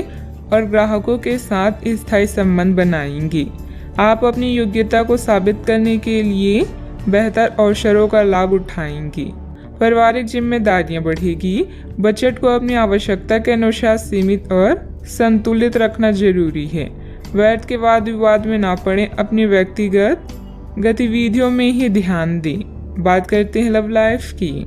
S1: और ग्राहकों के साथ स्थायी संबंध बनाएंगे। आप अपनी योग्यता को साबित करने के लिए बेहतर अवसरों का लाभ उठाएंगे। पारिवारिक जिम्मेदारियां बढ़ेगी। बजट को अपनी आवश्यकता के अनुसार सीमित और संतुलित रखना जरूरी है। व्यर्थ के वाद विवाद में ना पड़े, अपनी व्यक्तिगत गतिविधियों में ही ध्यान दें। बात करते हैं लव लाइफ की।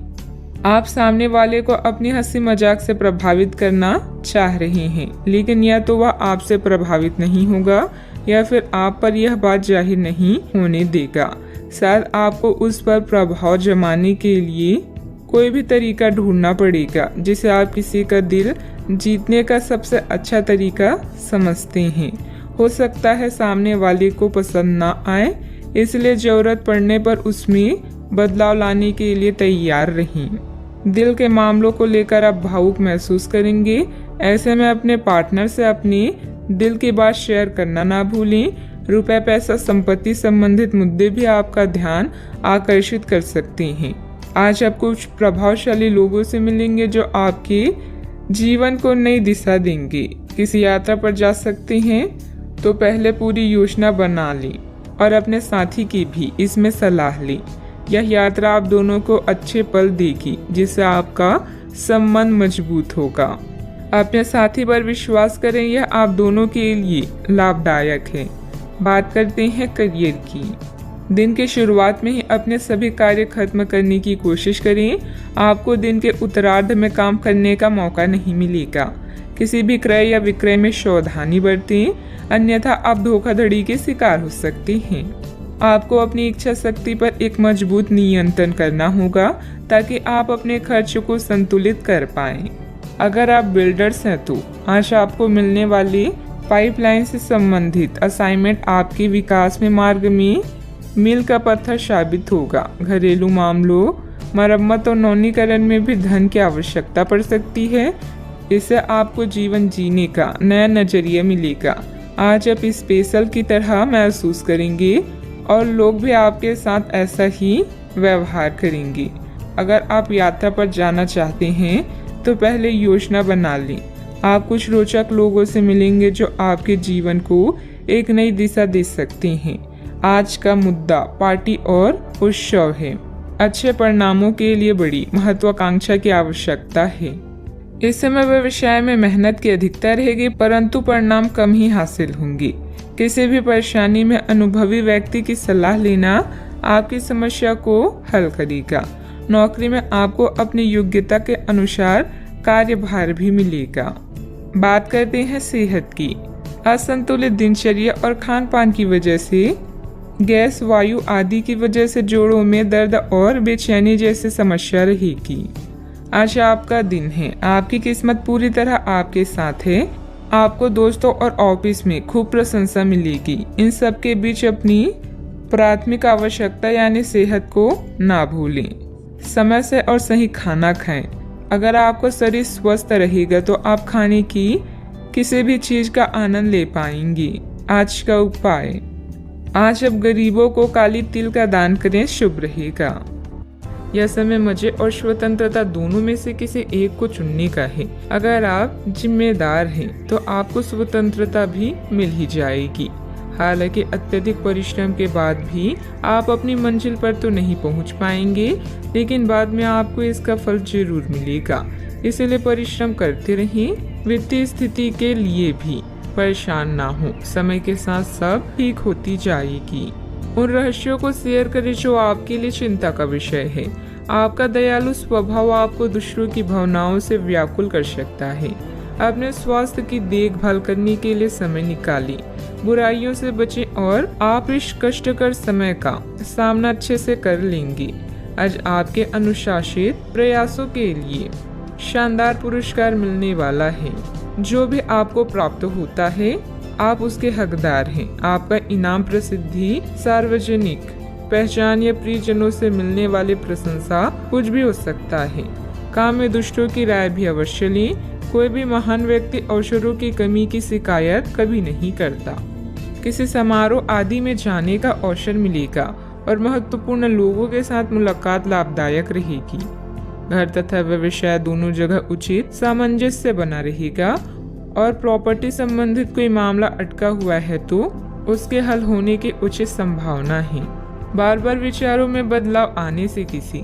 S1: आप सामने वाले को अपनी हंसी मजाक से प्रभावित करना चाह रहे हैं, लेकिन या तो वह आपसे प्रभावित नहीं होगा या फिर आप पर यह बात जाहिर नहीं होने देगा। शायद आपको उस पर प्रभाव जमाने के लिए कोई भी तरीका ढूंढना पड़ेगा, जिसे आप किसी का दिल जीतने का सबसे अच्छा तरीका समझते हैं। हो सकता है सामने वाले को पसंद ना आए, इसलिए जरूरत पड़ने पर उसमें बदलाव लाने के लिए तैयार रहें। दिल के मामलों को लेकर आप भावुक महसूस करेंगे। ऐसे में अपने पार्टनर से अपने दिल की बात शेयर करना ना भूलें। रुपए, पैसा, संपत्ति संबंधित मुद्दे भी आपका ध्यान आकर्षित कर सकते हैं। आज आप कुछ प्रभावशाली लोगों से मिलेंगे जो आपके जीवन को नई दिशा देंगे। किसी यात्रा पर जा सकते हैं तो पहले पूरी योजना बना लें और अपने साथी की भी इसमें सलाह लें। यह यात्रा आप दोनों को अच्छे पल देगी, जिससे आपका संबंध मजबूत होगा। अपने साथी पर विश्वास करें, यह आप दोनों के लिए लाभदायक है। बात करते हैं करियर की। दिन की शुरुआत में ही अपने सभी कार्य खत्म करने की कोशिश करें। आपको दिन के उत्तरार्ध में काम करने का मौका नहीं मिलेगा। किसी भी क्रय या विक्रय में सावधानी बरतें, अन्यथा आप धोखाधड़ी के शिकार हो सकते हैं। आपको अपनी इच्छा शक्ति पर एक मजबूत नियंत्रण करना होगा ताकि आप अपने खर्च को संतुलित कर पाएं। अगर आप बिल्डर्स हैं तो आज आपको मिलने वाले पाइपलाइन से संबंधित असाइनमेंट आपके विकास में मार्ग में मील का पत्थर साबित होगा। घरेलू मामलों, मरम्मत और नवीनीकरण में भी धन की आवश्यकता पड़ सकती है। इससे आपको जीवन जीने का नया नजरिया मिलेगा। आज आप स्पेशल की तरह महसूस करेंगे और लोग भी आपके साथ ऐसा ही व्यवहार करेंगे। अगर आप यात्रा पर जाना चाहते हैं तो पहले योजना बना लें। आप कुछ रोचक लोगों से मिलेंगे जो आपके जीवन को एक नई दिशा दे सकते हैं। आज का मुद्दा पार्टी और उत्सव है। अच्छे परिणामों के लिए बड़ी महत्वाकांक्षा की आवश्यकता है। इस समय व्यवसाय में मेहनत की अधिकता रहेगी, परंतु परिणाम कम ही हासिल होंगे। किसी भी परेशानी में अनुभवी व्यक्ति की सलाह लेना आपकी समस्या को हल करेगा। नौकरी में आपको अपनी योग्यता के अनुसार कार्यभार भी मिलेगा। बात करते हैं सेहत की। असंतुलित दिनचर्या और खान पान की वजह से गैस, वायु आदि की वजह से जोड़ों में दर्द और बेचैनी जैसी समस्या रहेगी। आज आपका दिन है। आपकी किस्मत पूरी तरह आपके साथ है। आपको दोस्तों और ऑफिस में खूब प्रशंसा मिलेगी। इन सब के बीच अपनी प्राथमिक आवश्यकता यानी सेहत को ना भूलें। समय से और सही खाना खाएं। अगर आपका शरीर स्वस्थ रहेगा तो आप खाने की किसी भी चीज का आनंद ले पाएंगे। आज का उपाय, आज अब गरीबों को काली तिल का दान करें, शुभ रहेगा। यह समय मजे और स्वतंत्रता दोनों में से किसी एक को चुनने का है। अगर आप जिम्मेदार हैं तो आपको स्वतंत्रता भी मिल ही जाएगी। हालांकि अत्यधिक परिश्रम के बाद भी आप अपनी मंजिल पर तो नहीं पहुंच पाएंगे, लेकिन बाद में आपको इसका फल जरूर मिलेगा। इसलिए परिश्रम करते रहें। वित्तीय स्थिति के लिए भी परेशान ना हो। समय के साथ सब ठीक होती जाएगी। उन रहस्यों को शेयर करें जो आपके लिए चिंता का विषय है। आपका दयालु स्वभाव आपको दूसरों की भावनाओं से व्याकुल कर सकता है। अपने स्वास्थ्य की देखभाल करने के लिए समय निकालें। बुराइयों से बचें और आप इस कष्टकर समय का सामना अच्छे से कर लेंगे। आज आपके अनुशासित प्रयासों के लिए शानदार पुरस्कार मिलने वाला है। जो भी आपको प्राप्त होता है आप उसके हकदार हैं। आपका इनाम प्रसिद्धि, सार्वजनिक पहचान या प्रियजनों से मिलने वाली प्रशंसा कुछ भी हो सकता है। काम में दुष्टों की राय भी अवश्य लें। कोई भी महान व्यक्ति अवसरों की कमी की शिकायत कभी नहीं करता। किसी समारोह आदि में जाने का अवसर मिलेगा और महत्वपूर्ण लोगों के साथ मुलाकात लाभदायक रहेगी। घर तथा व्यवसाय दोनों जगह उचित सामंजस्य बना रहेगा और प्रॉपर्टी संबंधित कोई मामला अटका हुआ है तो उसके हल होने की उचित संभावना है। बार बार विचारों में बदलाव आने से किसी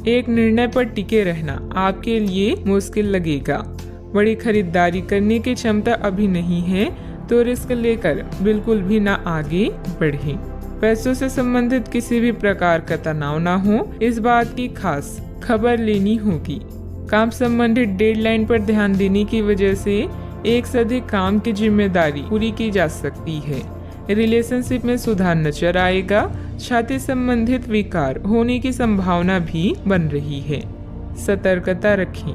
S1: एक निर्णय पर टिके रहना आपके लिए मुश्किल लगेगा। बड़ी खरीदारी करने की क्षमता अभी नहीं है तो रिस्क लेकर बिल्कुल भी ना आगे बढ़ें। पैसों से संबंधित किसी भी प्रकार का तनाव ना हो, इस बात की खास खबर लेनी होगी। काम संबंधित डेडलाइन पर ध्यान देने की वजह से एक से अधिक काम की जिम्मेदारी पूरी की जा सकती है। रिलेशनशिप में सुधार नजर आएगा। छाती संबंधित विकार होने की संभावना भी बन रही है। सतर्कता रखें।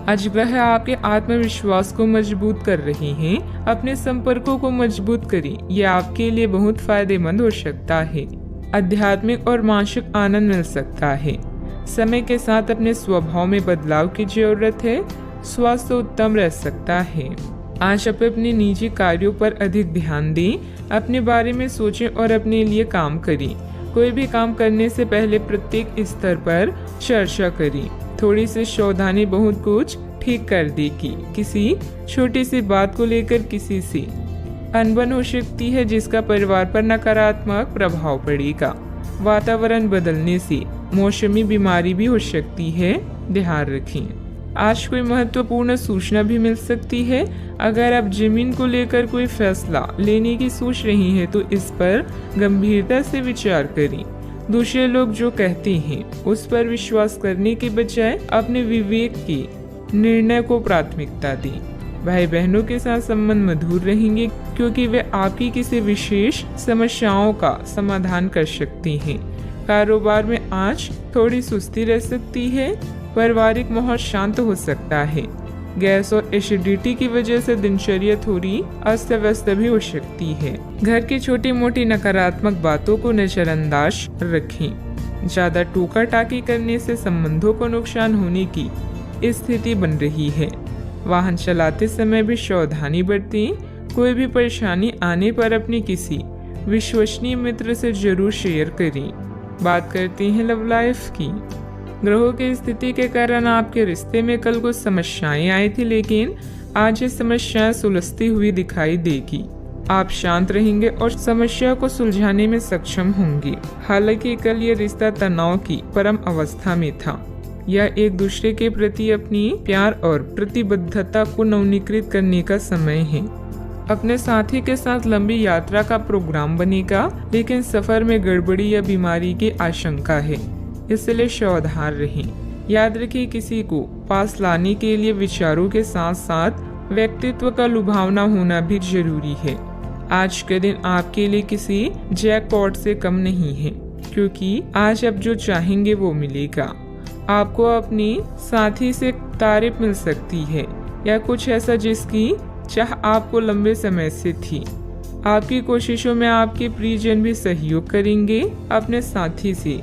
S1: आज ग्रह आपके आत्मविश्वास को मजबूत कर रहे हैं। अपने संपर्कों को मजबूत करें, यह आपके लिए बहुत फायदेमंद हो सकता है। आध्यात्मिक और मानसिक आनंद मिल सकता है। समय के साथ अपने स्वभाव में बदलाव की जरूरत है। स्वास्थ्य उत्तम रह सकता है। आज आप अपने निजी कार्यों पर अधिक ध्यान दें। अपने बारे में सोचें और अपने लिए काम करें। कोई भी काम करने से पहले प्रत्येक स्तर पर चर्चा करें। थोड़ी सी सावधानी बहुत कुछ ठीक कर देगी। किसी छोटी सी बात को लेकर किसी से अनबन हो सकती है जिसका परिवार पर नकारात्मक प्रभाव पड़ेगा। वातावरण बदलने से मौसमी बीमारी भी हो सकती है, ध्यान रखें। आज कोई महत्वपूर्ण सूचना भी मिल सकती है। अगर आप जमीन को लेकर कोई फैसला लेने की सोच रही हैं तो इस पर गंभीरता से विचार करें। दूसरे लोग जो कहते हैं उस पर विश्वास करने के बजाय अपने विवेक के निर्णय को प्राथमिकता दें। भाई बहनों के साथ संबंध मधुर रहेंगे क्योंकि वे आपकी किसी विशेष समस्याओं का समाधान कर सकती हैं। कारोबार में आज थोड़ी सुस्ती रह सकती है। पारिवारिक माहौल शांत हो सकता है। गैस और एसिडिटी की वजह से दिनचर्या थोड़ी अस्त व्यस्त भी हो सकती है। घर की छोटी मोटी नकारात्मक बातों को नजरअंदाज रखें। ज्यादा टोका टाकी करने से संबंधों को नुकसान होने की स्थिति बन रही है। वाहन चलाते समय भी सावधानी बरतें। कोई भी परेशानी आने पर अपने किसी विश्वसनीय मित्र से जरूर शेयर करें। बात करते हैं लव लाइफ की। ग्रहों की स्थिति के कारण आपके रिश्ते में कल कुछ समस्याएं आई थी, लेकिन आज ये समस्याएं सुलझती हुई दिखाई देगी। आप शांत रहेंगे और समस्या को सुलझाने में सक्षम होंगे। हालांकि कल ये रिश्ता तनाव की परम अवस्था में था। यह एक दूसरे के प्रति अपनी प्यार और प्रतिबद्धता को नवीनीकृत करने का समय है। अपने साथी के साथ लंबी यात्रा का प्रोग्राम बनेगा, लेकिन सफर में गड़बड़ी या बीमारी की आशंका है, इसलिए सावधान रहें। याद रखिए, किसी को पास लाने के लिए विचारों के साथ साथ व्यक्तित्व का लुभावना होना भी जरूरी है। आज के दिन आपके लिए किसी जैकपॉट से कम नहीं है, क्योंकि आज आप जो चाहेंगे वो मिलेगा। आपको अपनी साथी से तारीफ मिल सकती है या कुछ ऐसा जिसकी चाह आपको लंबे समय से थी। आपकी कोशिशों में आपके प्रियजन भी सहयोग करेंगे। अपने साथी से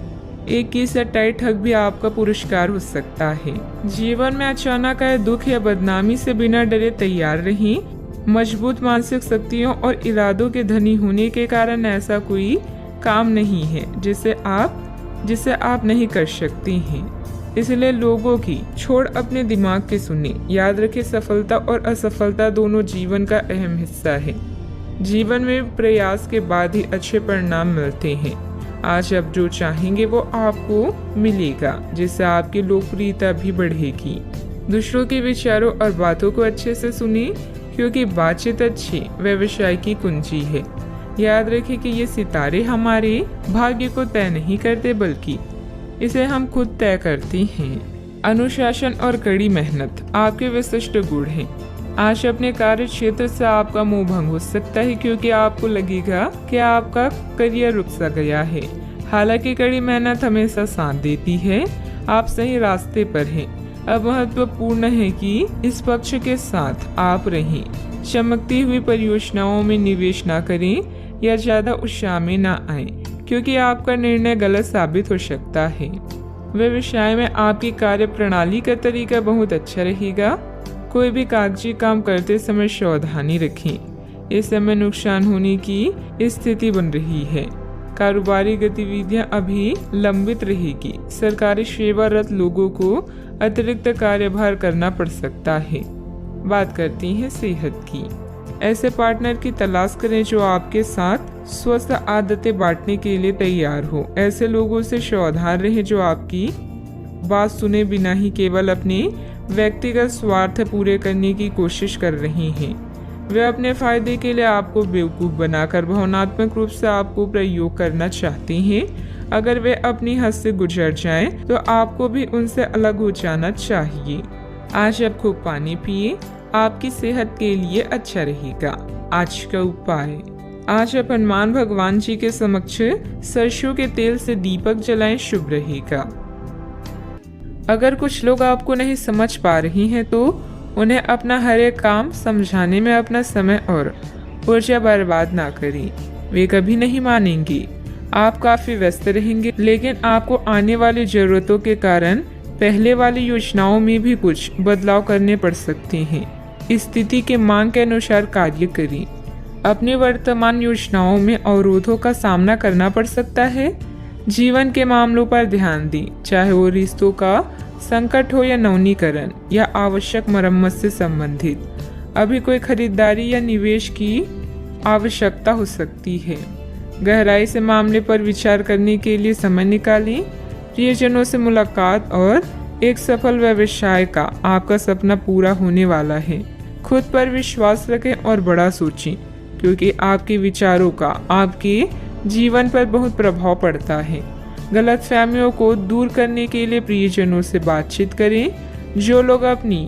S1: एक की से टाइट हक भी आपका पुरस्कार हो सकता है। जीवन में अचानक आए दुख या बदनामी से बिना डरे तैयार रहें। मजबूत मानसिक शक्तियों और इरादों के धनी होने के कारण ऐसा कोई काम नहीं है जिसे आप नहीं कर सकती हैं। इसलिए लोगों की छोड़ अपने दिमाग की सुने। याद रखें, सफलता और असफलता दोनों जीवन का अहम हिस्सा है। जीवन में प्रयास के बाद ही अच्छे परिणाम मिलते हैं। आज आप जो चाहेंगे वो आपको मिलेगा, जिससे आपकी लोकप्रियता भी बढ़ेगी। दूसरों के विचारों और बातों को अच्छे से सुने, क्योंकि बातचीत अच्छी व्यवसाय की कुंजी है। याद रखें कि ये सितारे हमारे भाग्य को तय नहीं करते, बल्कि इसे हम खुद तय करते हैं। अनुशासन और कड़ी मेहनत आपके विशिष्ट गुण हैं। आज अपने कार्य क्षेत्र से आपका मोह भंग हो सकता है, क्योंकि आपको लगेगा कि आपका करियर रुक सा गया है। हालांकि कड़ी मेहनत हमेशा साथ देती है। आप सही रास्ते पर हैं। अब महत्वपूर्ण है कि इस पक्ष के साथ आप रहें। चमकती हुई परियोजनाओं में निवेश न करें या ज्यादा उत्साह में न आए, क्योंकि आपका निर्णय गलत साबित हो सकता है। व्यवसाय में आपकी कार्य प्रणाली का तरीका बहुत अच्छा रहेगा। कोई भी कागजी काम करते समय सावधानी रखें। इस समय नुकसान होने की स्थिति बन रही है। कारोबारी गतिविधियां अभी लंबित रहेगी। सरकारी सेवारत लोगों को अतिरिक्त कार्यभार करना पड़ सकता है। बात करती हैं सेहत की। ऐसे पार्टनर की तलाश करें जो आपके साथ स्वस्थ आदतें बांटने के लिए तैयार हो। ऐसे लोगों से सावधान रहें जो आपकी बात सुने बिना ही केवल अपने व्यक्तिगत स्वार्थ पूरे करने की कोशिश कर रहे हैं। वे अपने फायदे के लिए आपको बेवकूफ बनाकर भावनात्मक रूप से आपको प्रयोग करना चाहते हैं। अगर वे अपनी हद से गुजर जाएं, तो आपको भी उनसे अलग हो जाना चाहिए। आज आप खूब पानी पिए, आपकी सेहत के लिए अच्छा रहेगा। आज का उपाय, आज आप हनुमान भगवान जी के समक्ष सरसों के तेल से दीपक जलाएं, शुभ रहेगा। अगर कुछ लोग आपको नहीं समझ पा रही हैं, तो उन्हें अपना हर एक काम समझाने में अपना समय और ऊर्जा बर्बाद ना करें। वे कभी नहीं मानेंगे। आप काफी व्यस्त रहेंगे, लेकिन आपको आने वाली जरूरतों के कारण पहले वाली योजनाओं में भी कुछ बदलाव करने पड़ सकते हैं। स्थिति के मांग के अनुसार कार्य करें। अपनी वर्तमान योजनाओं में अवरोधों का सामना करना पड़ सकता है। जीवन के मामलों पर ध्यान दें, चाहे वो रिश्तों का संकट हो या नवीनीकरण या आवश्यक मरम्मत से संबंधित। अभी कोई खरीदारी या निवेश की आवश्यकता हो सकती है। गहराई से मामले पर विचार करने के लिए समय निकालें। प्रियजनों से मुलाकात और एक सफल व्यवसाय का आपका सपना पूरा होने वाला है। खुद पर विश्वास रखें और बड़ा सोचें, क्योंकि आपके विचारों का आपके जीवन पर बहुत प्रभाव पड़ता है। गलतफहमियों को दूर करने के लिए प्रियजनों से बातचीत करें। जो लोग अपनी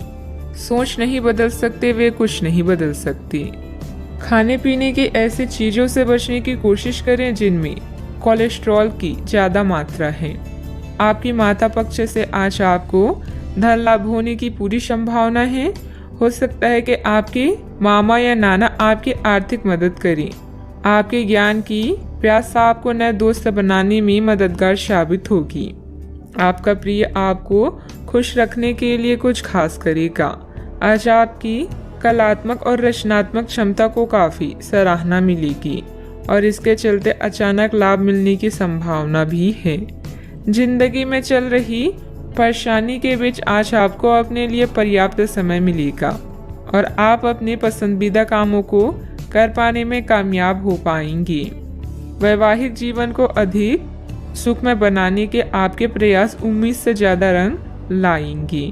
S1: सोच नहीं बदल सकते, वे कुछ नहीं बदल सकते। खाने पीने की ऐसी चीजों से बचने की कोशिश करें जिनमें कोलेस्ट्रॉल की ज्यादा मात्रा है। आपकी माता पक्ष से आज आपको धन लाभ होने की पूरी संभावना है। हो सकता है कि आपके मामा या नाना आपकी आर्थिक मदद करें। आपके ज्ञान की प्यास आपको नए दोस्त बनाने में मददगार साबित होगी। आपका प्रिय आपको खुश रखने के लिए कुछ खास करेगा। आज आपकी कलात्मक और रचनात्मक क्षमता को काफी सराहना मिलेगी और इसके चलते अचानक लाभ मिलने की संभावना भी है। जिंदगी में चल रही परेशानी के बीच आज आपको अपने लिए पर्याप्त समय मिलेगा और आप अपने पसंदीदा कामों को कर पाने में कामयाब हो पाएंगे। वैवाहिक जीवन को अधिक सुखमय बनाने के आपके प्रयास उम्मीद से ज्यादा रंग लाएंगे।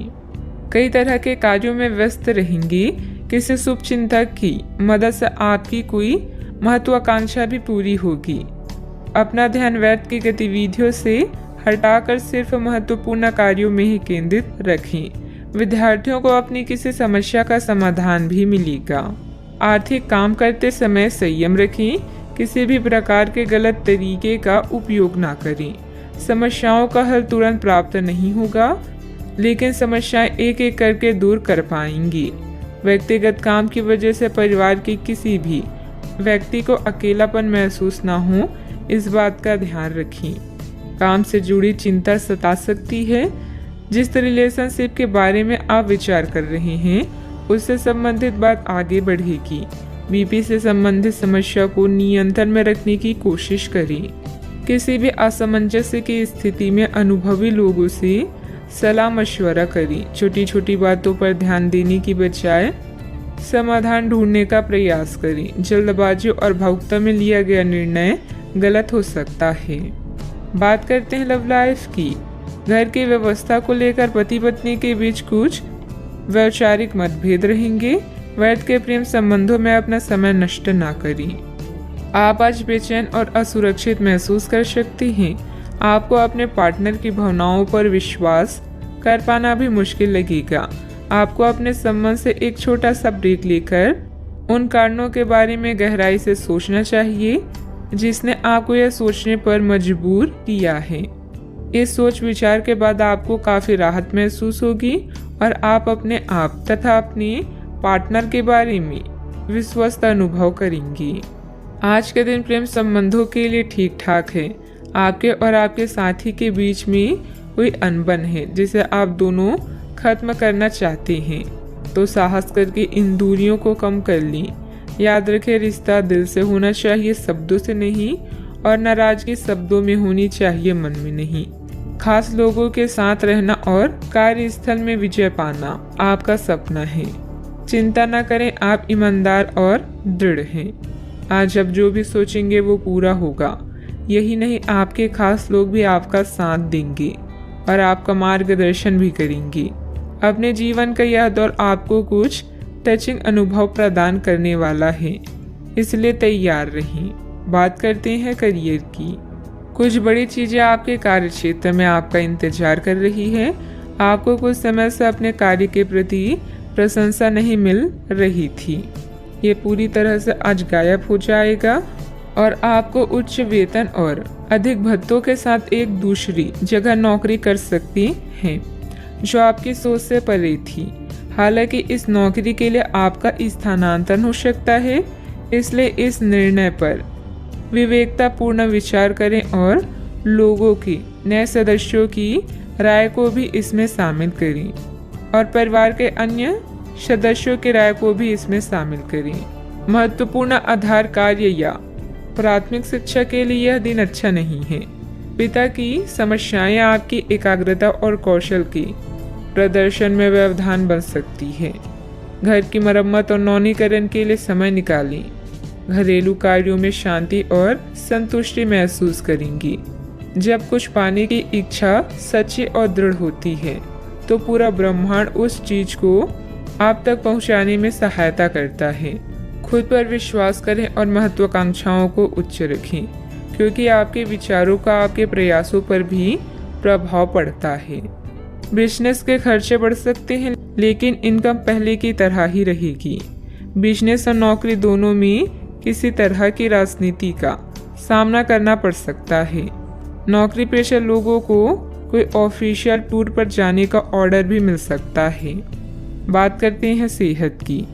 S1: कई तरह के कार्यों में व्यस्त रहेंगे। किसी शुभ चिंतक की मदद से आपकी कोई महत्वाकांक्षा भी पूरी होगी। अपना ध्यान व्यर्थ की गतिविधियों से हटाकर सिर्फ महत्वपूर्ण कार्यों में ही केंद्रित रखें। विद्यार्थियों को अपनी किसी समस्या का समाधान भी मिलेगा। आर्थिक काम करते समय संयम रखें। किसी भी प्रकार के गलत तरीके का उपयोग ना करें। समस्याओं का हल तुरंत प्राप्त नहीं होगा, लेकिन समस्याएं एक एक करके दूर कर पाएंगी। व्यक्तिगत काम की वजह से परिवार के किसी भी व्यक्ति को अकेलापन महसूस ना हो, इस बात का ध्यान रखें। काम से जुड़ी चिंता सता सकती है। जिस रिलेशनशिप के बारे में आप विचार कर रहे हैं, उससे संबंधित बात आगे बढ़ेगी। बीपी से संबंधित समस्या को नियंत्रण में रखने की कोशिश करें। किसी भी असमंजस्य की स्थिति में अनुभवी लोगों से सलाह मशवरा करें। छोटी छोटी बातों पर ध्यान देने की बजाय समाधान ढूंढने का प्रयास करें। जल्दबाजी और भावुकता में लिया गया निर्णय गलत हो सकता है। बात करते हैं लव लाइफ की। घर की व्यवस्था को लेकर पति पत्नी के बीच कुछ वैचारिक मतभेद रहेंगे। व्यर्थ के प्रेम संबंधों में अपना समय नष्ट ना करें। आप आज बेचैन और असुरक्षित महसूस कर सकते हैं। आपको अपने पार्टनर की भावनाओं पर विश्वास कर पाना भी मुश्किल लगेगा। आपको अपने संबंध से एक छोटा सा ब्रेक लेकर उन कारणों के बारे में गहराई से सोचना चाहिए जिसने आपको यह सोचने पर मजबूर किया है। इस सोच विचार के बाद आपको काफ़ी राहत महसूस होगी और आप अपने आप तथा अपने पार्टनर के बारे में विश्वस्त अनुभव करेंगी। आज के दिन प्रेम संबंधों के लिए ठीक ठाक है। आपके और आपके साथी के बीच में कोई अनबन है जिसे आप दोनों खत्म करना चाहते हैं, तो साहस करके इन दूरियों को कम कर लें। याद रखें, रिश्ता दिल से होना चाहिए, शब्दों से नहीं, और नाराजगी शब्दों में होनी चाहिए, मन में नहीं। खास लोगों के साथ रहना और कार्यस्थल में विजय पाना आपका सपना है। चिंता न करें, आप ईमानदार और दृढ़ हैं। आज आप जो भी सोचेंगे वो पूरा होगा। यही नहीं, आपके खास लोग भी आपका साथ देंगे और आपका मार्गदर्शन भी करेंगे। अपने जीवन का यह दौर आपको कुछ टचिंग अनुभव प्रदान करने वाला है, इसलिए तैयार रहें। बात करते हैं करियर की। कुछ बड़ी चीजें आपके कार्य क्षेत्र में आपका इंतजार कर रही है। आपको कुछ समय से अपने कार्य के प्रति प्रशंसा नहीं मिल रही थी, ये पूरी तरह से आज गायब हो जाएगा और आपको उच्च वेतन और अधिक भत्तों के साथ एक दूसरी जगह नौकरी कर सकती हैं, जो आपकी सोच से परे थी। हालांकि इस नौकरी के लिए आपका स्थानांतरण हो सकता है, इसलिए इस निर्णय पर विवेकतापूर्ण विचार करें और लोगों की, नए सदस्यों की राय को भी इसमें शामिल करें और परिवार के अन्य सदस्यों की राय को भी इसमें शामिल करें। महत्वपूर्ण आधार कार्य या प्राथमिक शिक्षा के लिए यह दिन अच्छा नहीं है। पिता की समस्याएं आपकी एकाग्रता और कौशल के प्रदर्शन में व्यवधान बन सकती है। घर की मरम्मत और नवीनीकरण के लिए समय निकालें। घरेलू कार्यों में शांति और संतुष्टि महसूस करेंगी। जब कुछ पाने की इच्छा सच्ची और दृढ़ होती है, तो पूरा ब्रह्मांड उस चीज को आप तक पहुंचाने में सहायता करता है। खुद पर विश्वास करें और महत्वाकांक्षाओं को उच्च रखें, क्योंकि आपके विचारों का आपके प्रयासों पर भी प्रभाव पड़ता है। बिजनेस के खर्चे बढ़ सकते हैं, लेकिन इनकम पहले की तरह ही रहेगी। बिजनेस और नौकरी दोनों में किसी तरह की राजनीति का सामना करना पड़ सकता है। नौकरी पेशा लोगों को कोई ऑफिशियल टूर पर जाने का ऑर्डर भी मिल सकता है। बात करते हैं सेहत की।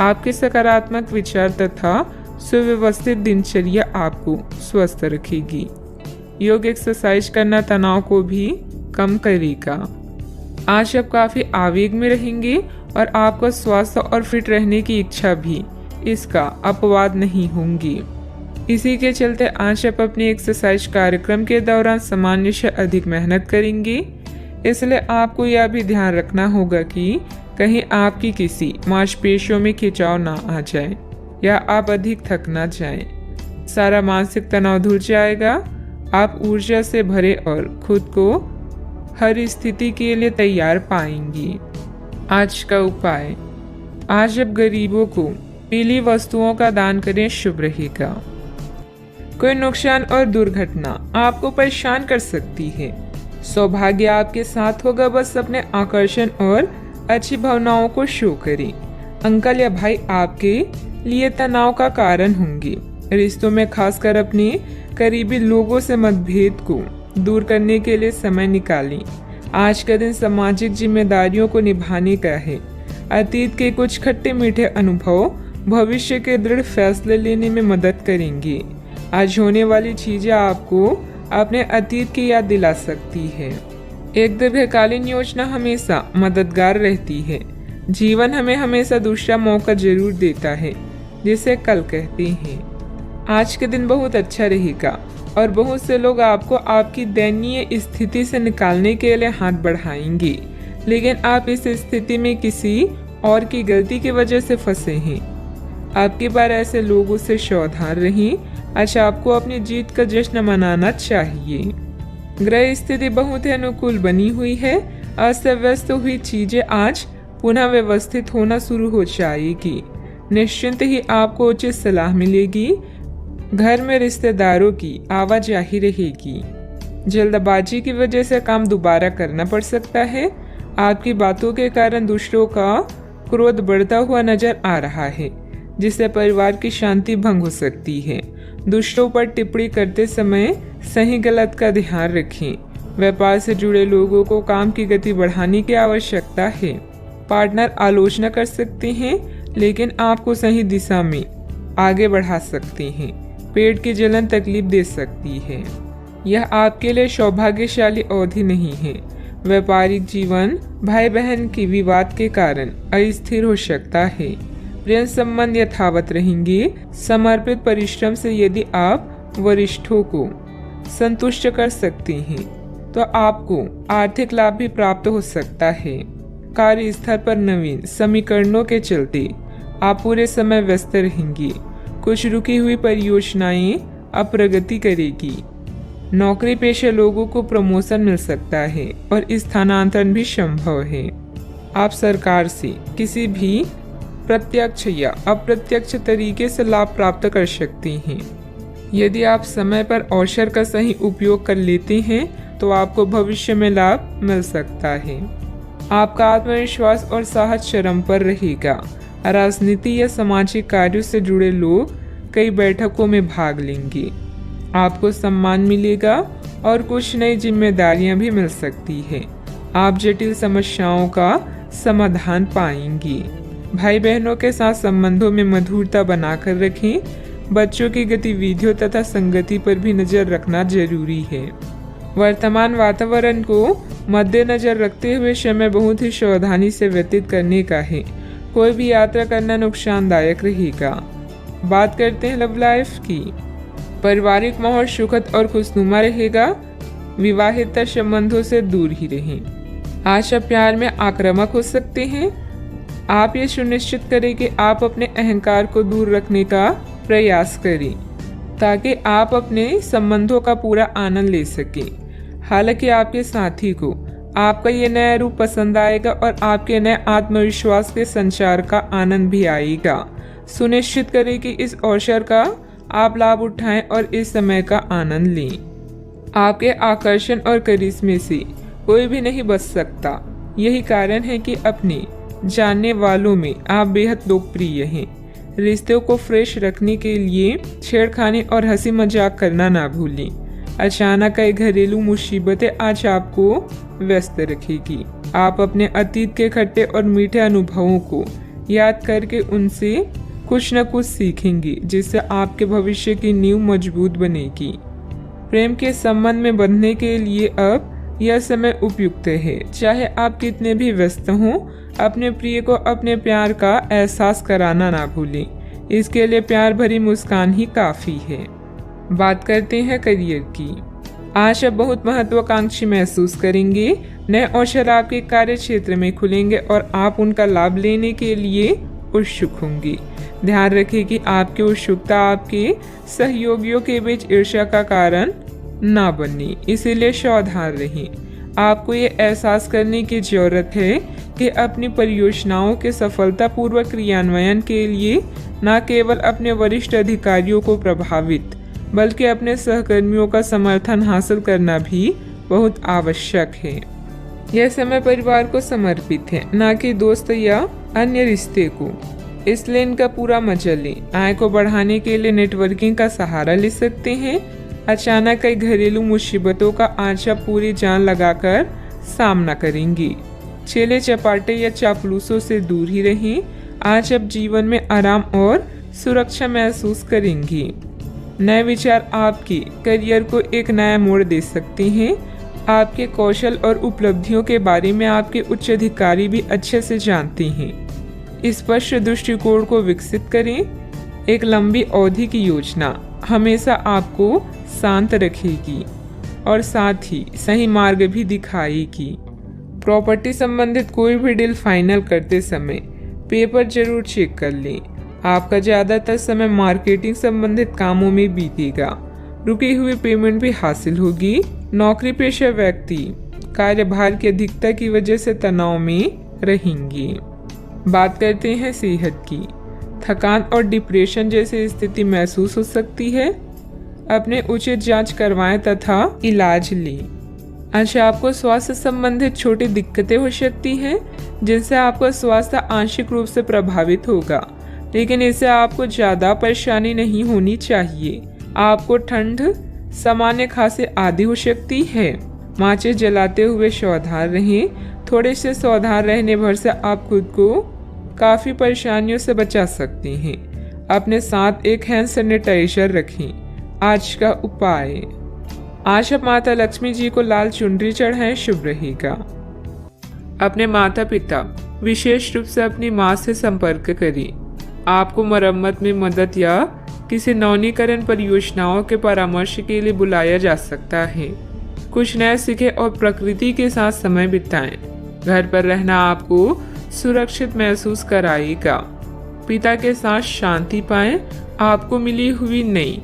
S1: आपके सकारात्मक विचार तथा सुव्यवस्थित दिनचर्या आपको स्वस्थ रखेगी। योग एक्सरसाइज करना तनाव को भी कम करेगा। आज आप काफी आवेग में रहेंगे और आपका स्वास्थ्य और फिट रहने की इच्छा भी इसका अपवाद नहीं होंगी। इसी के चलते आज आप अपने एक्सरसाइज कार्यक्रम के दौरान सामान्य से अधिक मेहनत करेंगे। इसलिए आपको यह भी ध्यान रखना होगा कि कहीं आपकी किसी मांसपेशियों में खिंचाव ना आ जाए या आप अधिक थक ना जाएं। सारा मानसिक तनाव धुल जाएगा। आप ऊर्जा से भरे और खुद को हर स्थिति के लिए तैयार पाएंगी। आज का उपाय, आज आप गरीबों को पीली वस्तुओं का दान करें, शुभ रहेगा। कोई नुकसान और दुर्घटना आपको परेशान कर सकती है। सौभाग्य आपके साथ होगा, बस अपने आकर्षण और अच्छी भावनाओं को शो करें। अंकल या भाई आपके लिए तनाव का कारण होंगे। रिश्तों में खासकर अपने करीबी लोगों से मतभेद को दूर करने के लिए समय निकालें। आज का दिन सामाजिक जिम्मेदारियों को निभाने का है। अतीत के कुछ खट्टे मीठे अनुभव भविष्य के दृढ़ फैसले लेने में मदद करेंगे। आज होने वाली चीजें आपको अपने अतीत की याद दिला सकती है। एक दीर्घकालीन योजना हमेशा मददगार रहती है। जीवन हमें हमेशा दूसरा मौका जरूर देता है, जिसे कल कहते हैं। आज के दिन बहुत अच्छा रहेगा और बहुत से लोग आपको आपकी दयनीय स्थिति से निकालने के लिए हाथ बढ़ाएंगे, लेकिन आप इस स्थिति में किसी और की गलती की वजह से फंसे हैं। आपकी बार ऐसे लोगों से सावधान रहें। आज आपको अपनी जीत का जश्न मनाना चाहिए। ग्रह स्थिति बहुत ही अनुकूल बनी हुई है। अस्त व्यस्त हुई चीजें आज पुनः व्यवस्थित होना शुरू हो जाएगी। निश्चिंत ही आपको उचित सलाह मिलेगी। घर में रिश्तेदारों की आवाजाही रहेगी। जल्दबाजी की वजह से काम दोबारा करना पड़ सकता है। आपकी बातों के कारण दूसरों का क्रोध बढ़ता हुआ नजर आ रहा है, जिससे परिवार की शांति भंग हो सकती है। दूसरों पर टिप्पणी करते समय सही गलत का ध्यान रखें व्यापार से जुड़े लोगों को काम की गति बढ़ाने की आवश्यकता है। पार्टनर आलोचना कर सकते हैं, लेकिन आपको सही दिशा में आगे बढ़ा सकते हैं। पेट की जलन तकलीफ दे सकती है। यह आपके लिए सौभाग्यशाली अवधि नहीं है। व्यापारिक जीवन भाई बहन के विवाद के कारण अस्थिर हो सकता है। प्रेम संबंध यथावत रहेंगे। समर्पित परिश्रम से यदि आप वरिष्ठों को संतुष्ट कर सकते हैं तो आपको आर्थिक लाभ भी प्राप्त हो सकता है। कार्यस्थल पर नवीन समीकरणों के चलते आप पूरे समय व्यस्त रहेंगे। कुछ रुकी हुई परियोजनाएं अब प्रगति करेगी। नौकरी पेशे लोगों को प्रमोशन मिल सकता है और स्थानांतरण भी संभव है। आप सरकार से किसी भी प्रत्यक्ष या अप्रत्यक्ष तरीके से लाभ प्राप्त कर सकते हैं। यदि आप समय पर अवसर का सही उपयोग कर लेते हैं तो आपको भविष्य में लाभ मिल सकता है। आपका आत्मविश्वास और साहस चरम पर रहेगा। राजनीति या सामाजिक कार्यों से जुड़े लोग कई बैठकों में भाग लेंगे। आपको सम्मान मिलेगा और कुछ नई जिम्मेदारियां भी मिल सकती है। आप जटिल समस्याओं का समाधान पाएंगे। भाई बहनों के साथ संबंधों में मधुरता बनाकर रखें। बच्चों की गतिविधियों तथा संगति पर भी नजर रखना जरूरी है। वर्तमान वातावरण को मद्देनजर रखते हुए समय बहुत ही सावधानी से व्यतीत करने का है। कोई भी यात्रा करना नुकसानदायक रहेगा। बात करते हैं लव लाइफ की। पारिवारिक माहौल सुखद और खुशनुमा रहेगा। विवाहित संबंधों से दूर ही रहें। आज आप प्यार में आक्रामक हो सकते हैं। आप ये सुनिश्चित करें कि आप अपने अहंकार को दूर रखने का प्रयास करें ताकि आप अपने संबंधों का पूरा आनंद ले सकें। हालांकि आपके साथी को आपका ये नया रूप पसंद आएगा और आपके नए आत्मविश्वास के संचार का आनंद भी आएगा। सुनिश्चित करें कि इस अवसर का आप लाभ उठाएं और इस समय का आनंद लें। आपके आकर्षण और करिश्मे से कोई भी नहीं बच सकता। यही कारण है कि अपने जानने वालों में आप बेहद लोकप्रिय हैं। रिश्तों को फ्रेश रखने के लिए छेड़खानी और हंसी मजाक करना ना भूलें। अचानक कई घरेलू मुसीबतें आज आपको व्यस्त रखेगी। आप अपने अतीत के खट्टे और मीठे अनुभवों को याद करके उनसे कुछ न कुछ सीखेंगे, जिससे आपके भविष्य की नींव मजबूत बनेगी। प्रेम के संबंध में बंधने के लिए अब यह समय उपयुक्त है। चाहे आप कितने भी व्यस्त हों, अपने प्रिय को अपने प्यार का एहसास कराना ना भूलें। इसके लिए प्यार भरी मुस्कान ही काफी है। बात करते हैं करियर की। आज आप बहुत महत्वाकांक्षी महसूस करेंगे। नए अवसर आपके कार्य क्षेत्र में खुलेंगे और आप उनका लाभ लेने के लिए उत्सुक होंगे। ध्यान रखें कि आपकी उत्सुकता आपके सहयोगियों के बीच ईर्ष्या का कारण ना बने, इसीलिए सावधान रहें। आपको ये एहसास करने की जरूरत है कि अपनी परियोजनाओं के सफलतापूर्वक क्रियान्वयन के लिए न केवल अपने वरिष्ठ अधिकारियों को प्रभावित बल्कि अपने सहकर्मियों का समर्थन हासिल करना भी बहुत आवश्यक है। यह समय परिवार को समर्पित है, न कि दोस्त या अन्य रिश्ते को, इसलिए इनका पूरा मजा लें। आय को बढ़ाने के लिए नेटवर्किंग का सहारा ले सकते हैं। अचानक कई घरेलू मुसीबतों का आज आप पूरी जान लगाकर सामना करेंगे। चेले चपाटे या चापलूसों से दूर ही रहें। आज आप जीवन में आराम और सुरक्षा महसूस करेंगे। नए विचार आपके करियर को एक नया मोड़ दे सकते हैं। आपके कौशल और उपलब्धियों के बारे में आपके उच्च अधिकारी भी अच्छे से जानते हैं। स्पष्ट दृष्टिकोण को विकसित करें। एक लंबी अवधि की योजना हमेशा आपको शांत रखेगी और साथ ही सही मार्ग भी दिखाएगी। प्रॉपर्टी संबंधित कोई भी डील फाइनल करते समय पेपर जरूर चेक कर लें। आपका ज्यादातर समय मार्केटिंग संबंधित कामों में बीतेगा। रुकी हुई पेमेंट भी हासिल होगी। नौकरी पेशा व्यक्ति कार्यभार की अधिकता की वजह से तनाव में रहेंगे। बात करते हैं सेहत की। थकान और डिप्रेशन जैसी स्थिति महसूस हो सकती है। अपने उचित जांच करवाएं तथा इलाज लें। अच्छा, आपको स्वास्थ्य संबंधित छोटी दिक्कतें हो सकती हैं जिनसे आपका स्वास्थ्य आंशिक रूप से प्रभावित होगा, लेकिन इससे आपको ज्यादा परेशानी नहीं होनी चाहिए। आपको ठंड, सामान्य खांसी आदि हो सकती है। माचिस जलाते हुए सावधान रहें। थोड़े से सावधान रहने भर से आप खुद को काफ़ी परेशानियों से बचा सकते हैं। अपने साथ एक हैंड सैनिटाइजर रखें। आज का उपाय, आज आप माता लक्ष्मी जी को लाल चुनरी चढ़ाएं, शुभ रहेगा। अपने माता पिता, विशेष रूप से अपनी माँ से संपर्क करें। आपको मरम्मत में मदद या किसी नवीनीकरण परियोजनाओं के परामर्श के लिए बुलाया जा सकता है। कुछ नया सीखें और प्रकृति के साथ समय बिताएं। घर पर रहना आपको सुरक्षित महसूस कराएगा। पिता के साथ शांति पाएं। आपको मिली हुई नई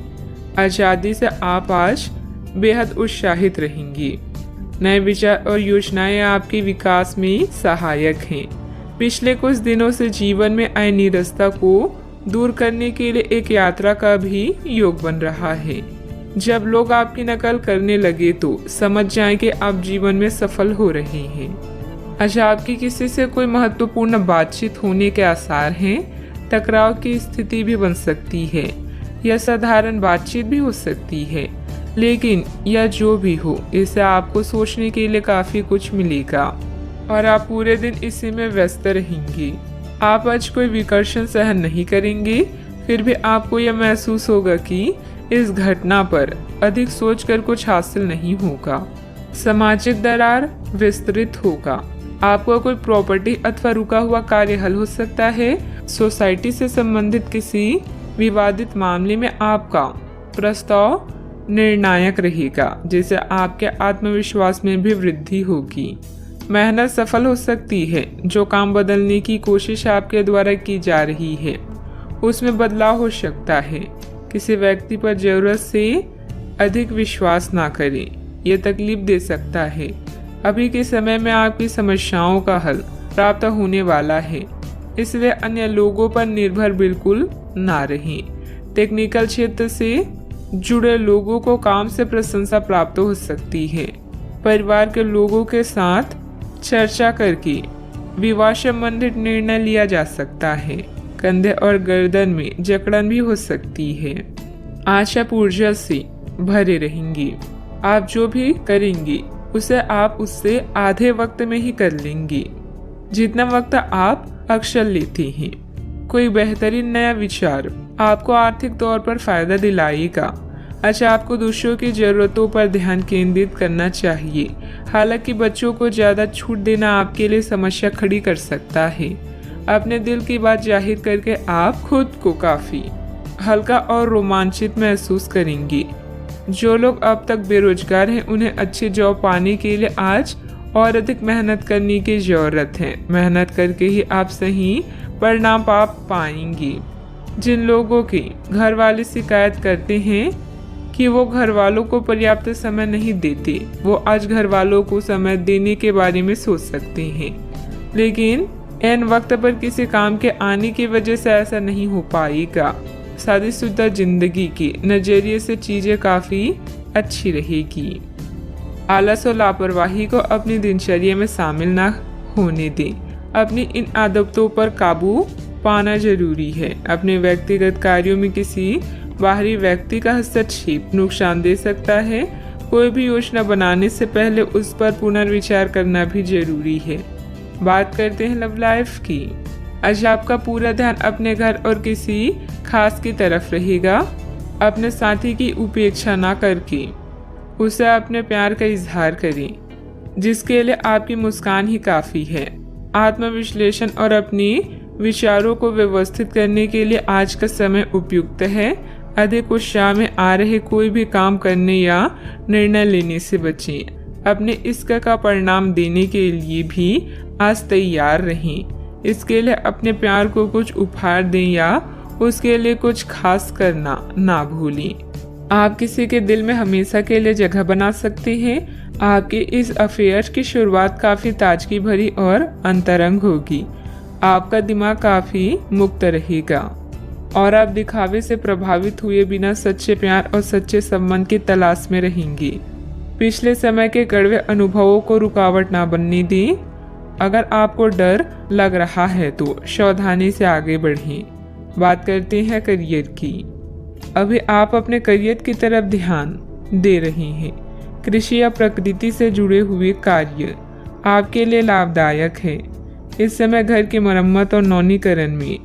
S1: आज़ादी से आप आज बेहद उत्साहित रहेंगी। नए विचार और योजनाएं आपके विकास में सहायक हैं। पिछले कुछ दिनों से जीवन में आए निरस्ता को दूर करने के लिए एक यात्रा का भी योग बन रहा है। जब लोग आपकी नकल करने लगे तो समझ जाएं कि आप जीवन में सफल हो रहे हैं। अच्छा, आपकी किसी से कोई महत्वपूर्ण बातचीत होने के आसार हैं। टकराव की स्थिति भी बन सकती है या साधारण बातचीत भी हो सकती है, लेकिन यह जो भी हो, इससे आपको सोचने के लिए काफ़ी कुछ मिलेगा और आप पूरे दिन इसी में व्यस्त रहेंगे। आप आज कोई विकर्षण सहन नहीं करेंगे, फिर भी आपको यह महसूस होगा कि इस घटना पर अधिक सोचकर कुछ हासिल नहीं होगा। सामाजिक दरार विस्तृत होगा। आपको कोई प्रॉपर्टी अथवा रुका हुआ कार्य हल हो सकता है। सोसाइटी से संबंधित किसी विवादित मामले में आपका प्रस्ताव निर्णायक रहेगा, जिससे आपके आत्मविश्वास में भी वृद्धि होगी। मेहनत सफल हो सकती है। जो काम बदलने की कोशिश आपके द्वारा की जा रही है उसमें बदलाव हो सकता है। किसी व्यक्ति पर जरूरत से अधिक विश्वास ना करें, यह तकलीफ दे सकता है। अभी के समय में आपकी समस्याओं का हल प्राप्त होने वाला है, इसलिए अन्य लोगों पर निर्भर बिल्कुल ना रहें। टेक्निकल क्षेत्र से जुड़े लोगों को काम से प्रशंसा प्राप्त हो सकती है। परिवार के लोगों के साथ चर्चा करके विवाह संबंधित निर्णय लिया जा सकता है। कंधे और गर्दन में जकड़न भी हो सकती है। आज आप ऊर्जा से भरे रहेंगे। आप जो भी करेंगे उसे आप उससे आधे वक्त में ही कर लेंगे जितना वक्त आप अक्सर लेते हैं। कोई बेहतरीन नया विचार आपको आर्थिक तौर पर फायदा दिलाएगा। अच्छा, आपको दूसरों की जरूरतों पर ध्यान केंद्रित करना चाहिए। हालांकि बच्चों को ज़्यादा छूट देना आपके लिए समस्या खड़ी कर सकता है। अपने दिल की बात जाहिर करके आप खुद को काफ़ी हल्का और रोमांचित महसूस करेंगे। जो लोग अब तक बेरोजगार हैं उन्हें अच्छी जॉब पाने के लिए आज और अधिक मेहनत करने की ज़रूरत है। मेहनत करके ही आप सही परिणाम पा पाएंगे। जिन लोगों के घर वाले शिकायत करते हैं कि वो घर वालों को पर्याप्त समय नहीं देते, वो आज घर वालों को समय देने के बारे में सोच सकते हैं। लेकिन ऐन वक्त पर किसी काम के आने की वजह से ऐसा नहीं हो पाएगा। शादीशुदा जिंदगी के नजरिए से चीजें काफी अच्छी रहेगी। आलस और लापरवाही को अपनी दिनचर्या में शामिल ना होने दें। अपनी इन आदतों पर काबू पाना जरूरी है। अपने व्यक्तिगत कार्यों में किसी बाहरी व्यक्ति का हस्तक्षेप नुकसान दे सकता है। कोई भी योजना बनाने से पहले उस पर पुनर्विचार करना भी जरूरी है। बात करते हैं लव लाइफ की। आज आपका पूरा ध्यान अपने घर और किसी खास की तरफ रहेगा। अपने साथी की उपेक्षा ना करके उसे अपने प्यार का इजहार करें, जिसके लिए आपकी मुस्कान ही काफ़ी है। आत्मविश्लेषण और अपनी विचारों को व्यवस्थित करने के लिए आज का समय उपयुक्त है। अधिक उत्साह में आ रहे कोई भी काम करने या निर्णय लेने से बचें। अपने इश्क का परिणाम देने के लिए भी आज तैयार रहें। इसके लिए अपने प्यार को कुछ उपहार दें या उसके लिए कुछ खास करना ना भूलें। आप किसी के दिल में हमेशा के लिए जगह बना सकते हैं। आपके इस अफेयर की शुरुआत काफ़ी ताजगी भरी और अंतरंग होगी। आपका दिमाग काफ़ी मुक्त रहेगा और आप दिखावे से प्रभावित हुए बिना सच्चे प्यार और सच्चे संबंध की तलाश में रहेंगे। पिछले समय के कड़वे अनुभवों को रुकावट ना बनने दें। अगर आपको डर लग रहा है तो सावधानी से आगे बढ़ें। बात करते हैं करियर की। अभी आप अपने करियर की तरफ ध्यान दे रहे हैं। कृषि या प्रकृति से जुड़े हुए कार्य आपके लिए लाभदायक है। इस समय घर की मरम्मत और नवीनीकरण में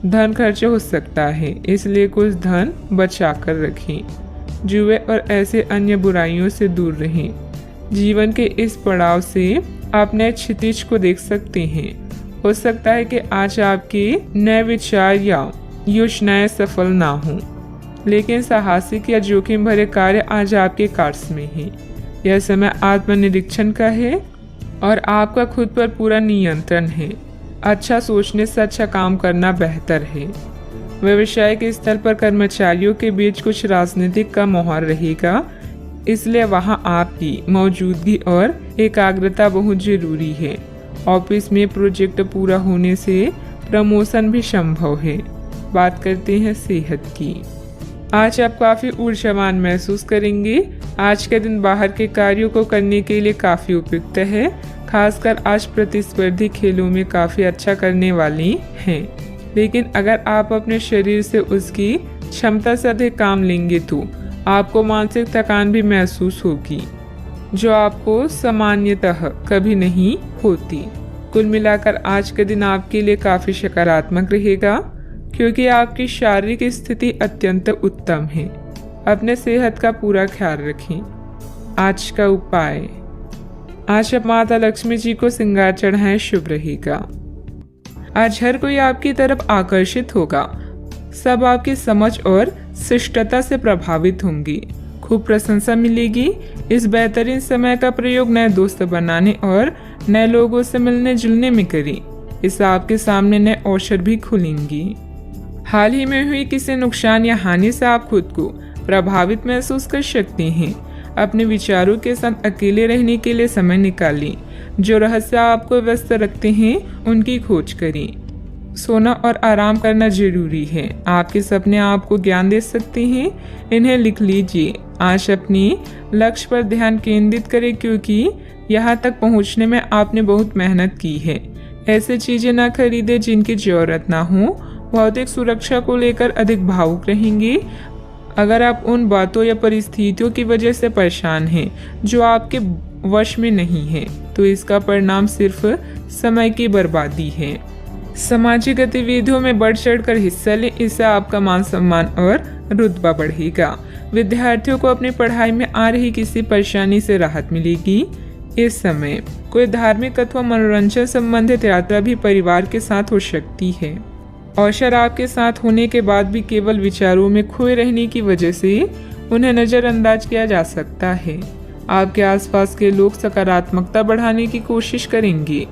S1: धन खर्च हो सकता है, इसलिए कुछ धन बचा कर रखें। जुए और ऐसे अन्य बुराइयों से दूर रहें। जीवन के इस पड़ाव से आप नए क्षितिज को देख सकते हैं। हो सकता है कि आज आपके नए विचार या योजनाएं सफल ना हों, लेकिन साहसिक या जोखिम भरे कार्य आज आपके कार्य में है। यह समय आत्मनिरीक्षण का है और आपका खुद पर पूरा नियंत्रण है। अच्छा सोचने से अच्छा काम करना बेहतर है। व्यवसायिक स्तर पर कर्मचारियों के बीच कुछ राजनीतिक का माहौल रहेगा, इसलिए वहां आपकी मौजूदगी और एकाग्रता बहुत जरूरी है। ऑफिस में प्रोजेक्ट पूरा होने से प्रमोशन भी संभव है। बात करते हैं सेहत की। आज आप काफ़ी ऊर्जावान महसूस करेंगे। आज के दिन बाहर के कार्यों को करने के लिए काफ़ी उपयुक्त है। खासकर आज प्रतिस्पर्धी खेलों में काफ़ी अच्छा करने वाली हैं। लेकिन अगर आप अपने शरीर से उसकी क्षमता से अधिक काम लेंगे तो आपको मानसिक थकान भी महसूस होगी, जो आपको सामान्यतः कभी नहीं होती। कुल मिलाकर आज का दिन आपके लिए काफ़ी सकारात्मक रहेगा, क्योंकि आपकी शारीरिक स्थिति अत्यंत उत्तम है। अपने सेहत का पूरा ख्याल रखें। आज का उपाय, आज आप माता लक्ष्मी जी को श्रृंगार चढ़ाएं, शुभ रहेगा। आज हर कोई आपकी तरफ आकर्षित होगा। सब आपकी समझ और शिष्टता से प्रभावित होंगी। खूब प्रशंसा मिलेगी। इस बेहतरीन समय का प्रयोग नए दोस्त बनाने और नए लोगों से मिलने जुलने में करें। इससे आपके सामने नए अवसर भी खुलेंगी। हाल ही में हुई किसी नुकसान या हानि से आप खुद को प्रभावित महसूस कर सकते हैं। अपने विचारों के साथ अकेले रहने के लिए समय निकालें। जो रहस्य आपको व्यस्त रखते हैं उनकी खोज करें। सोना और आराम करना जरूरी है। आपके सपने आपको ज्ञान दे सकते हैं, इन्हें लिख लीजिए। आज अपने लक्ष्य पर ध्यान केंद्रित करें, क्योंकि यहाँ तक पहुँचने में आपने बहुत मेहनत की है। ऐसे चीजें ना खरीदें जिनकी जरूरत ना हो। भौतिक सुरक्षा को लेकर अधिक भावुक रहेंगे। अगर आप उन बातों या परिस्थितियों की वजह से परेशान हैं जो आपके वश में नहीं है, तो इसका परिणाम सिर्फ समय की बर्बादी है। सामाजिक गतिविधियों में बढ़ चढ़कर हिस्सा लें, इससे आपका मान सम्मान और रुतबा बढ़ेगा। विद्यार्थियों को अपनी पढ़ाई में आ रही किसी परेशानी से राहत मिलेगी। इस समय कोई धार्मिक अथवा मनोरंजन संबंधित यात्रा भी परिवार के साथ हो सकती है। अवसर आपके साथ होने के बाद भी केवल विचारों में खोए रहने की वजह से उन्हें नज़रअंदाज किया जा सकता है। आपके आसपास के लोग सकारात्मकता बढ़ाने की कोशिश करेंगे।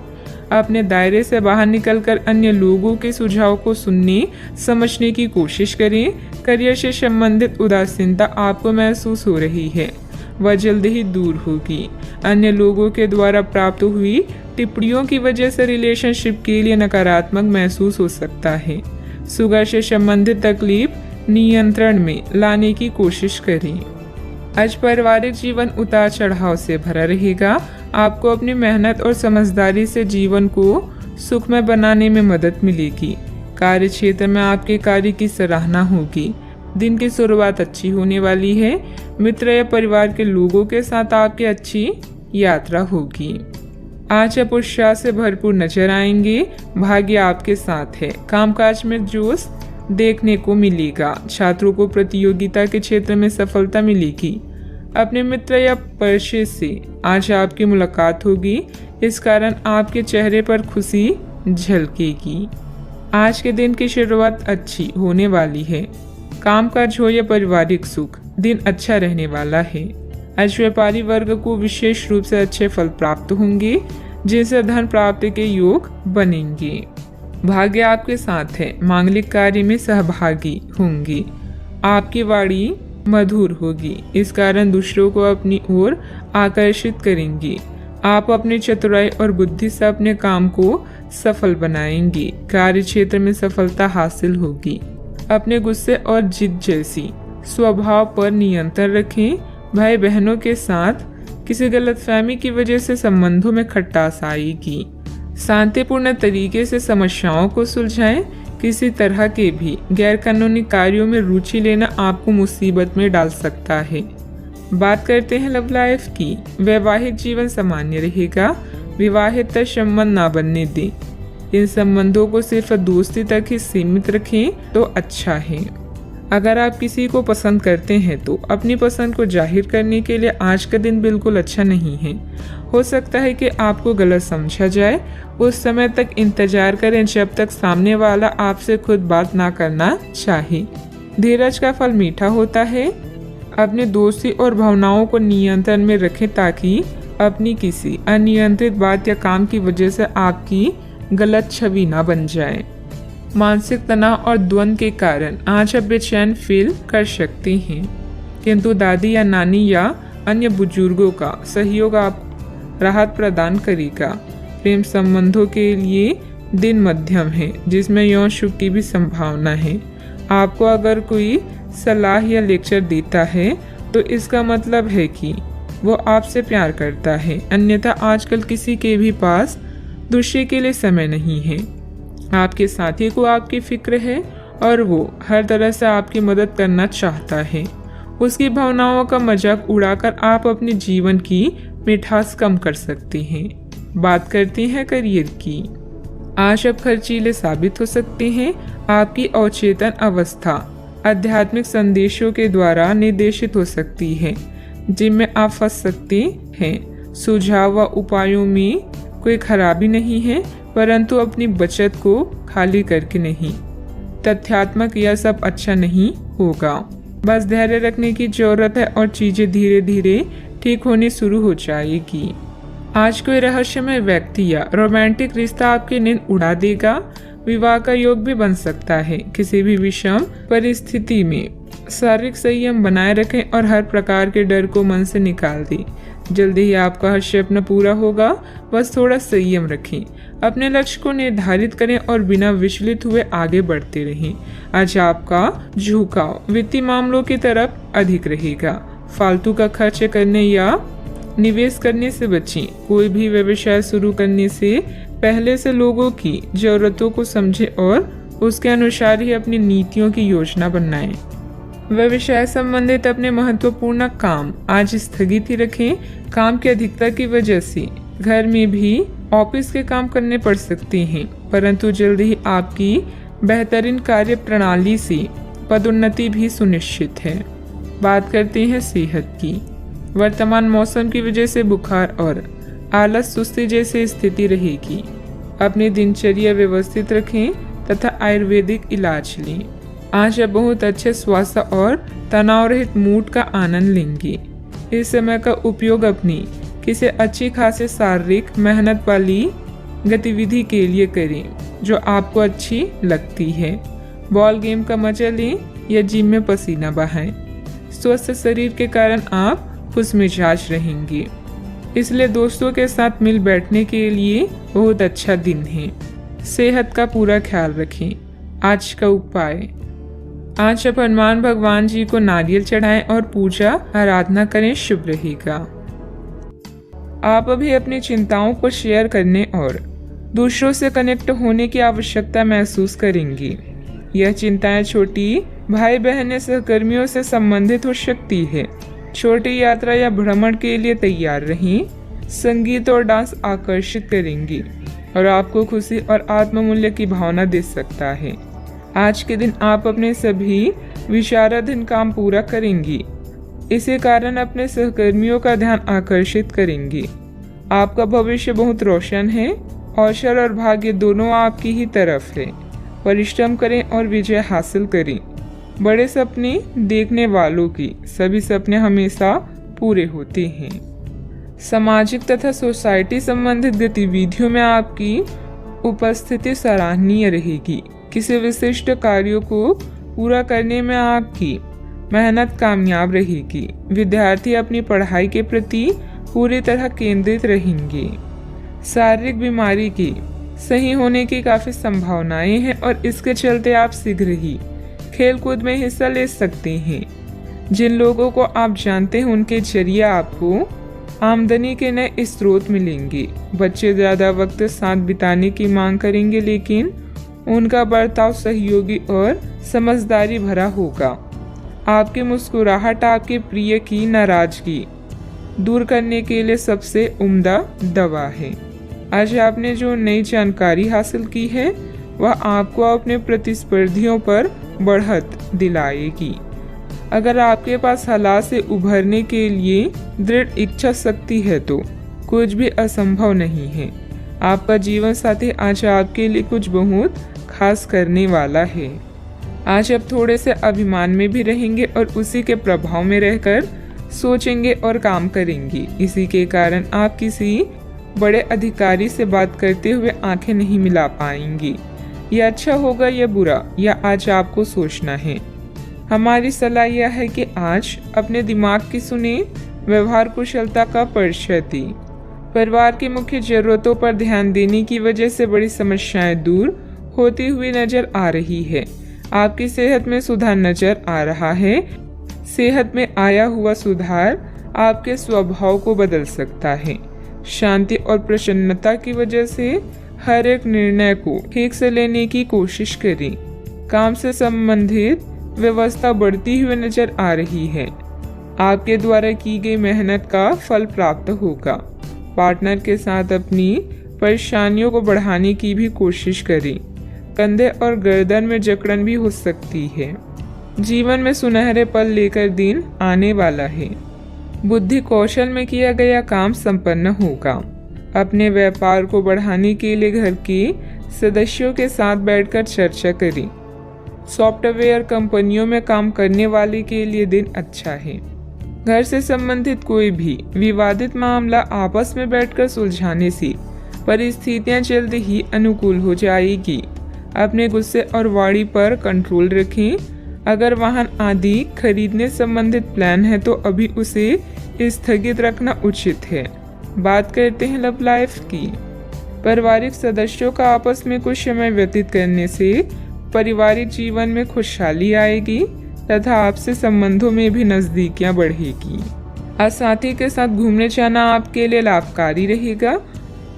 S1: अपने दायरे से बाहर निकलकर अन्य लोगों के सुझाव को सुनने समझने की कोशिश करें। करियर से संबंधित उदासीनता आपको महसूस हो रही है, वह जल्द ही दूर होगी। अन्य लोगों के द्वारा प्राप्त हुई टिप्पणियों की वजह से रिलेशनशिप के लिए नकारात्मक महसूस हो सकता है। शुगर से संबंधित तकलीफ नियंत्रण में लाने की कोशिश करें। आज पारिवारिक जीवन उतार चढ़ाव से भरा रहेगा। आपको अपनी मेहनत और समझदारी से जीवन को सुखमय बनाने में मदद मिलेगी। कार्य क्षेत्र में आपके कार्य की सराहना होगी। दिन की शुरुआत अच्छी होने वाली है। मित्र या परिवार के लोगों के साथ आपकी अच्छी यात्रा होगी। आज आप उत्साह से भरपूर नजर आएंगे। भाग्य आपके साथ है। कामकाज में जोश देखने को मिलेगा। छात्रों को प्रतियोगिता के क्षेत्र में सफलता मिलेगी। अपने मित्र या परिचय से आज आपकी मुलाकात होगी। इस कारण आपके चेहरे पर खुशी झलकेगी। आज के दिन की शुरुआत अच्छी होने वाली है। कामकाज हो या पारिवारिक सुख, दिन अच्छा रहने वाला है। आज व्यापारी वर्ग को विशेष रूप से अच्छे फल प्राप्त होंगे, जिनसे धन प्राप्ति के योग बनेंगे। भाग्य आपके साथ है। मांगलिक कार्य में सहभागी होंगे। आपकी वाणी मधुर होगी, इस कारण दूसरों को अपनी ओर आकर्षित करेंगी। आप अपनी चतुराई और बुद्धि से अपने काम को सफल बनाएंगे। कार्य क्षेत्र में सफलता हासिल होगी। अपने गुस्से और जिद जैसी स्वभाव पर नियंत्रण रखें। भाई बहनों के साथ किसी गलतफहमी की वजह से संबंधों में खटास आएगी। शांतिपूर्ण तरीके से समस्याओं को सुलझाएं। किसी तरह के भी गैरकानूनी कार्यों में रुचि लेना आपको मुसीबत में डाल सकता है। बात करते हैं लव लाइफ की। वैवाहिक जीवन सामान्य रहेगा। विवाहित संबंध ना बनने दें। इन संबंधों को सिर्फ दोस्ती तक ही सीमित रखें तो अच्छा है। अगर आप किसी को पसंद करते हैं तो अपनी पसंद को जाहिर करने के लिए आज का दिन बिल्कुल अच्छा नहीं है। हो सकता है कि आपको गलत समझा जाए। उस समय तक इंतजार करें जब तक सामने वाला आपसे खुद बात ना करना चाहे। धीरज का फल मीठा होता है। अपनी दोस्ती और भावनाओं को नियंत्रण में रखें ताकि अपनी किसी अनियंत्रित बात या काम की वजह से आपकी गलत छवि ना बन जाए। मानसिक तनाव और द्वंद्व के कारण आज आप बेचैन फील कर सकते हैं, किंतु दादी या नानी या अन्य बुजुर्गों का सहयोग आपको राहत प्रदान करेगा। प्रेम संबंधों के लिए दिन मध्यम है, जिसमें यौन सुख की भी संभावना है। आपको अगर कोई सलाह या लेक्चर देता है तो इसका मतलब है कि वो आपसे प्यार करता है, अन्यथा आजकल किसी के भी पास दूसरे के लिए समय नहीं है। आपके साथी को आपकी फिक्र है और वो हर तरह से आपकी मदद करना चाहता है। उसकी भावनाओं का मजाक उड़ाकर आप अपने जीवन की मिठास कम कर सकते हैं। बात करते हैं करियर की। आज आप खर्चीले साबित हो सकते हैं। आपकी अवचेतन अवस्था आध्यात्मिक संदेशों के द्वारा निर्देशित हो सकती है, जिनमें आप फंस सकते हैं। सुझाव व उपायों में कोई खराबी नहीं है, परंतु अपनी बचत को खाली करके नहीं। तथ्यात्मक यह सब अच्छा नहीं होगा। बस धैर्य रखने की जरूरत है और चीजें धीरे धीरे ठीक होनी शुरू हो जाएगी। आज कोई रहस्यमय व्यक्ति या रोमांटिक रिश्ता आपकी नींद उड़ा देगा। विवाह का योग भी बन सकता है। किसी भी विषम परिस्थिति में शारीरिक संयम बनाए रखें और हर प्रकार के डर को मन से निकाल दें। जल्दी ही आपका हर सपना पूरा होगा, बस थोड़ा संयम रखें। अपने लक्ष्य को निर्धारित करें और बिना विचलित हुए आगे बढ़ते रहें। आज आपका झुकाव वित्तीय मामलों की तरफ अधिक रहेगा। फालतू का खर्च करने या निवेश करने से बचें। कोई भी व्यवसाय शुरू करने से पहले से लोगों की जरूरतों को समझें और उसके अनुसार ही अपनी नीतियों की योजना बनाएं। व्यवसाय संबंधित अपने महत्वपूर्ण काम आज स्थगित ही रखें। काम की अधिकता की वजह से घर में भी ऑफिस के काम करने पड़ सकते हैं, परंतु जल्द ही आपकी बेहतरीन कार्य प्रणाली से पदोन्नति भी सुनिश्चित है। बात करते हैं सेहत की। वर्तमान मौसम की वजह से बुखार और आलस सुस्ती जैसी स्थिति रहेगी। अपनी दिनचर्या व्यवस्थित रखें तथा आयुर्वेदिक इलाज लें। आज आप बहुत अच्छे स्वास्थ्य और तनाव रहित मूड का आनंद लेंगे। इस समय का उपयोग अपनी किसी अच्छी खासी शारीरिक मेहनत वाली गतिविधि के लिए करें जो आपको अच्छी लगती है। बॉल गेम का मजा लें या जिम में पसीना बहाएं। स्वस्थ शरीर के कारण आप खुश मिजाज रहेंगे, इसलिए दोस्तों के साथ मिल बैठने के लिए बहुत अच्छा दिन है। सेहत का पूरा ख्याल रखें। आज का उपाय, आज आप हनुमान भगवान जी को नारियल चढ़ाएं और पूजा आराधना करें, शुभ रहेगा। आप अभी अपनी चिंताओं को शेयर करने और दूसरों से कनेक्ट होने की आवश्यकता महसूस करेंगी। यह चिंताएं छोटी भाई बहन या सहकर्मियों से संबंधित हो सकती है। छोटी यात्रा या भ्रमण के लिए तैयार रहें। संगीत और डांस आकर्षित करेंगी और आपको खुशी और आत्ममूल्य की भावना दे सकता है। आज के दिन आप अपने सभी विचाराधीन काम पूरा करेंगी। इसी कारण अपने सहकर्मियों का ध्यान आकर्षित करेंगी। आपका भविष्य बहुत रोशन है। अवसर और भाग्य दोनों आपकी ही तरफ है। परिश्रम करें और विजय हासिल करें। बड़े सपने देखने वालों की सभी सपने हमेशा पूरे होते हैं। सामाजिक तथा सोसाइटी संबंधित गतिविधियों में आपकी उपस्थिति सराहनीय रहेगी। किसी विशिष्ट कार्यों को पूरा करने में आपकी मेहनत कामयाब रहेगी। विद्यार्थी अपनी पढ़ाई के प्रति पूरी तरह केंद्रित रहेंगे। शारीरिक बीमारी की सही होने की काफी संभावनाएं हैं और इसके चलते आप शीघ्र ही खेल कूद में हिस्सा ले सकते हैं। जिन लोगों को आप जानते हैं उनके जरिए आपको आमदनी के नए स्रोत मिलेंगे। बच्चे ज्यादा वक्त साथ बिताने की मांग करेंगे, लेकिन उनका बर्ताव सहयोगी और समझदारी भरा होगा। आपकी मुस्कुराहट आपके प्रिय की नाराजगी दूर करने के लिए सबसे उम्दा दवा है। आज आपने जो नई जानकारी हासिल की है वह आपको अपने प्रतिस्पर्धियों पर बढ़त दिलाएगी। अगर आपके पास हालात से उभरने के लिए दृढ़ इच्छा शक्ति है तो कुछ भी असंभव नहीं है। आपका जीवन साथी आज आपके लिए कुछ बहुत खास करने वाला है। आज आप थोड़े से अभिमान में भी रहेंगे और उसी के प्रभाव में रहकर सोचेंगे और काम करेंगे। इसी के कारण आप किसी बड़े अधिकारी से बात करते हुए आंखें नहीं मिला पाएंगी। यह अच्छा होगा या बुरा, यह आज आपको सोचना है। हमारी सलाह यह है कि आज अपने दिमाग की सुने, व्यवहार कुशलता का परिचय दें। परिवार की मुख्य जरूरतों पर ध्यान देने की वजह से बड़ी समस्याएं दूर होती हुई नजर आ रही है। आपकी सेहत में सुधार नजर आ रहा है। सेहत में आया हुआ सुधार आपके स्वभाव को बदल सकता है। शांति और प्रसन्नता की वजह से हर एक निर्णय को ठीक से लेने की कोशिश करें। काम से संबंधित व्यवस्था बढ़ती हुई नजर आ रही है। आपके द्वारा की गई मेहनत का फल प्राप्त होगा। पार्टनर के साथ अपनी परेशानियों को बढ़ाने की भी कोशिश करें। कंधे और गर्दन में जकड़न भी हो सकती है। जीवन में सुनहरे पल लेकर दिन आने वाला है। बुद्धि कौशल में किया गया काम संपन्न होगा। अपने व्यापार को बढ़ाने के लिए घर के सदस्यों के साथ बैठकर चर्चा करें। सॉफ्टवेयर कंपनियों में काम करने वाले के लिए दिन अच्छा है। घर से संबंधित कोई भी विवादित मामला आपस में बैठकर सुलझाने से परिस्थितियां जल्द ही अनुकूल हो जाएगी। अपने गुस्से और वाणी पर कंट्रोल रखें। अगर वाहन आदि खरीदने संबंधित प्लान है तो अभी उसे स्थगित रखना उचित है। बात करते हैं लव लाइफ की। पारिवारिक सदस्यों का आपस में कुछ समय व्यतीत करने से पारिवारिक जीवन में खुशहाली आएगी तथा आपसे संबंधों में भी नजदीकियां बढ़ेगी। आज साथी के साथ घूमने जाना आपके लिए लाभकारी रहेगा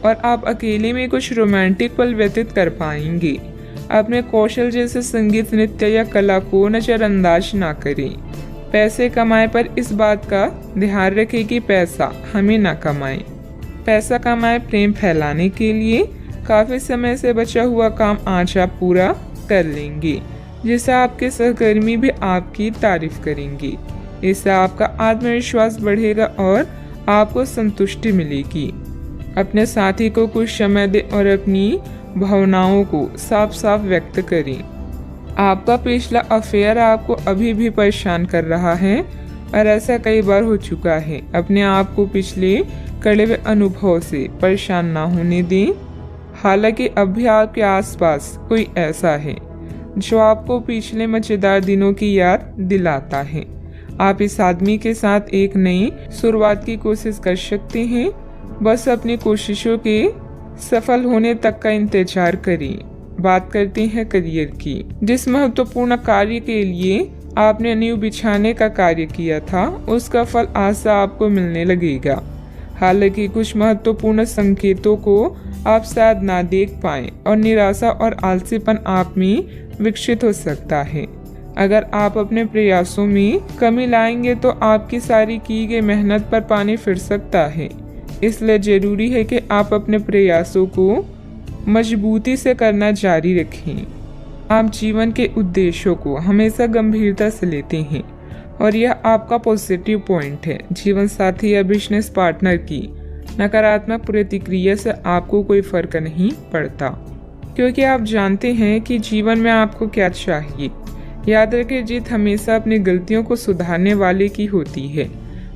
S1: और आप अकेले में कुछ रोमांटिक पल व्यतीत कर पाएंगे। अपने कौशल जैसे संगीत, नृत्य या कला को नजरअंदाज ना करें। पैसे कमाए पर इस बात का ध्यान रखें कि पैसा हमें ना कमाए। पैसा कमाए प्रेम फैलाने के लिए काफी समय से बचा हुआ काम आज आप पूरा कर लेंगे, जिससे आपके सहकर्मी भी आपकी तारीफ करेंगे। इससे आपका आत्मविश्वास बढ़ेगा और आपको संतुष्टि मिलेगी। अपने साथी को कुछ समय दें और अपनी भावनाओं को साफ साफ व्यक्त करें। आपका पिछला अफेयर आपको अभी भी परेशान कर रहा है और ऐसा कई बार हो चुका है। अपने आप को पिछले कड़वे अनुभव से परेशान ना होने दें। हालांकि अब भी आपके आसपास कोई ऐसा है जो आपको पिछले मजेदार दिनों की याद दिलाता है। आप इस आदमी के साथ एक नई शुरुआत की कोशिश कर सकते हैं। बस अपनी कोशिशों के सफल होने तक का इंतजार करें। बात करते हैं करियर की। जिस महत्वपूर्ण कार्य के लिए आपने नींव बिछाने का कार्य किया था उसका फल आज से आपको मिलने लगेगा। हालांकि कुछ महत्वपूर्ण संकेतों को आप शायद ना देख पाएं और निराशा और आलसीपन आप में विकसित हो सकता है। अगर आप अपने प्रयासों में कमी लाएंगे तो आपकी सारी की गई मेहनत पर पानी फिर सकता है। इसलिए जरूरी है कि आप अपने प्रयासों को मजबूती से करना जारी रखें। आप जीवन के उद्देश्यों को हमेशा गंभीरता से लेते हैं और यह आपका पॉजिटिव पॉइंट है। जीवन साथी या बिजनेस पार्टनर की नकारात्मक प्रतिक्रिया से आपको कोई फर्क नहीं पड़ता, क्योंकि आप जानते हैं कि जीवन में आपको क्या चाहिए। याद रखें, जीत हमेशा अपनी गलतियों को सुधारने वाले की होती है।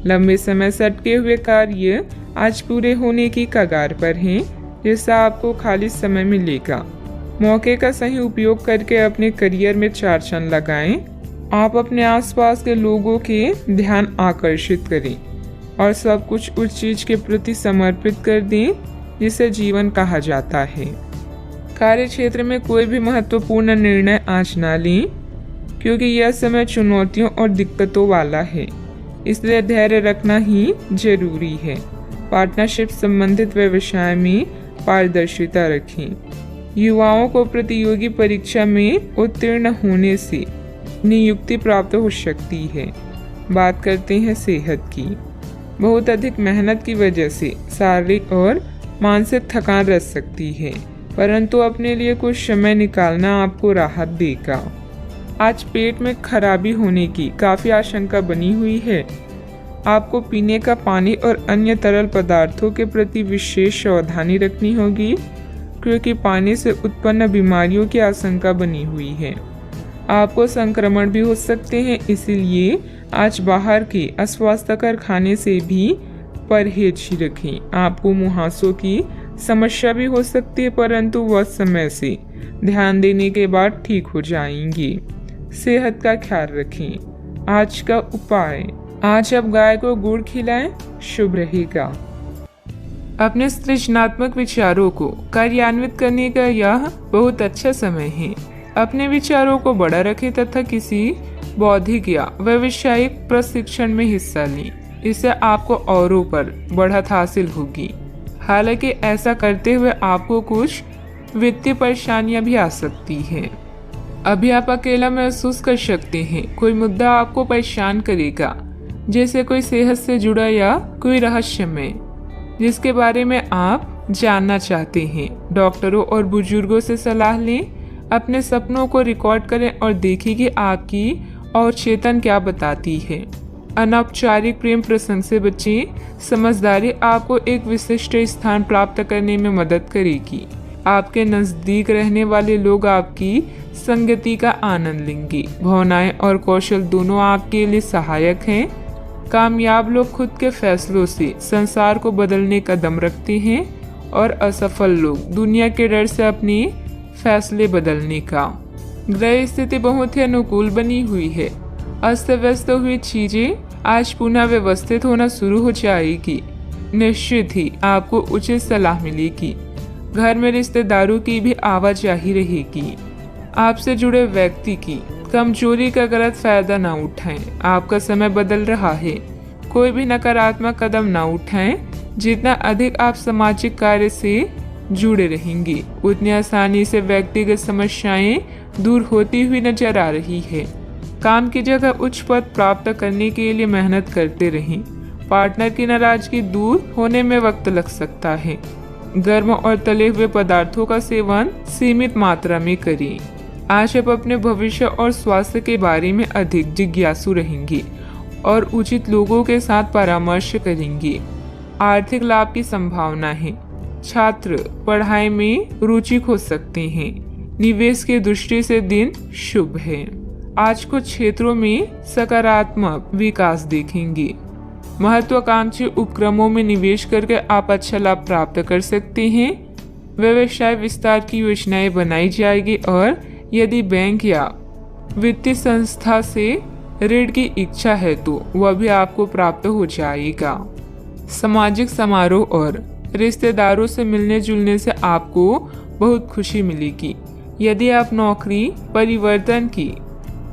S1: लंबे समय से अटके हुए कार्य आज पूरे होने की कगार पर हैं, जिससे आपको खाली समय मिलेगा। मौके का सही उपयोग करके अपने करियर में चार चांद लगाएं। आप अपने आसपास के लोगों के ध्यान आकर्षित करें और सब कुछ उस चीज के प्रति समर्पित कर दें जिसे जीवन कहा जाता है। कार्य क्षेत्र में कोई भी महत्वपूर्ण निर्णय आज ना लें, क्योंकि यह समय चुनौतियों और दिक्कतों वाला है। इसलिए धैर्य रखना ही जरूरी है। पार्टनरशिप संबंधित व्यवसाय में पारदर्शिता रखें। युवाओं को प्रतियोगी परीक्षा में उत्तीर्ण होने से नियुक्ति प्राप्त हो सकती है। बात करते हैं सेहत की। बहुत अधिक मेहनत की वजह से शारीरिक और मानसिक थकान रह सकती है, परंतु अपने लिए कुछ समय निकालना आपको राहत देगा। आज पेट में खराबी होने की काफ़ी आशंका बनी हुई है। आपको पीने का पानी और अन्य तरल पदार्थों के प्रति विशेष सावधानी रखनी होगी, क्योंकि पानी से उत्पन्न बीमारियों की आशंका बनी हुई है। आपको संक्रमण भी हो सकते हैं, इसीलिए आज बाहर के अस्वास्थ्यकर खाने से भी परहेज ही रखें। आपको मुहासों की समस्या भी हो सकती है, परंतु वह समय से ध्यान देने के बाद ठीक हो जाएंगी। सेहत का ख्याल रखें। आज का उपाय, आज आप गाय को गुड़ खिलाएं, शुभ रहेगा। अपने सृजनात्मक विचारों को कार्यान्वित करने का यह बहुत अच्छा समय है। अपने विचारों को बड़ा रखें तथा किसी बौद्धिक या व्यावसायिक प्रशिक्षण में हिस्सा लें। इससे आपको औरों पर बढ़त हासिल होगी। हालांकि ऐसा करते हुए आपको कुछ वित्तीय परेशानियां भी आ सकती हैं। अभी आप अकेला महसूस कर सकते हैं। कोई मुद्दा आपको परेशान करेगा, जैसे कोई सेहत से जुड़ा या कोई रहस्यमय जिसके बारे में आप जानना चाहते हैं। डॉक्टरों और बुजुर्गों से सलाह लें। अपने सपनों को रिकॉर्ड करें और देखें कि आपकी और चेतन क्या बताती है। अनौपचारिक प्रेम प्रसंग से बचें। समझदारी आपको एक विशिष्ट स्थान प्राप्त करने में मदद करेगी। आपके नजदीक रहने वाले लोग आपकी संगति का आनंद लेंगे। भावनाएं और कौशल दोनों आपके लिए सहायक हैं। कामयाब लोग खुद के फैसलों से संसार को बदलने का दम रखते हैं और असफल लोग दुनिया के डर से अपने फैसले बदलने का। ग्रह स्थिति बहुत ही अनुकूल बनी हुई है। अस्त व्यस्त हुई चीजें आज पुनः व्यवस्थित होना शुरू हो जाएगी। निश्चित ही आपको उचित सलाह मिलेगी। घर में रिश्तेदारों की भी आवाजाही रहेगी। आपसे जुड़े व्यक्ति की कमजोरी का गलत फायदा न उठाएं। आपका समय बदल रहा है। कोई भी नकारात्मक कदम न उठाएं। जितना अधिक आप सामाजिक कार्य से जुड़े रहेंगे, उतनी आसानी से व्यक्तिगत समस्याएं दूर होती हुई नजर आ रही है। काम की जगह उच्च पद प्राप्त करने के लिए मेहनत करते रहें। पार्टनर की नाराजगी दूर होने में वक्त लग सकता है। गर्म और तले हुए पदार्थों का सेवन सीमित मात्रा में करें। आज आप अपने भविष्य और स्वास्थ्य के बारे में अधिक जिज्ञासु रहेंगे और उचित लोगों के साथ परामर्श करेंगे। आर्थिक लाभ की संभावना है। छात्र पढ़ाई में रुचि खो सकते हैं। निवेश की दृष्टि से दिन शुभ है। आज कुछ क्षेत्रों में सकारात्मक विकास देखेंगे। महत्वाकांक्षी उपक्रमों में निवेश करके आप अच्छा लाभ प्राप्त कर सकते हैं। व्यवसाय विस्तार की योजनाएं बनाई जाएगी और यदि बैंक या वित्तीय संस्था से ऋण की इच्छा है तो वह भी आपको प्राप्त हो जाएगा। सामाजिक समारोह और रिश्तेदारों से मिलने जुलने से आपको बहुत खुशी मिलेगी। यदि आप नौकरी परिवर्तन की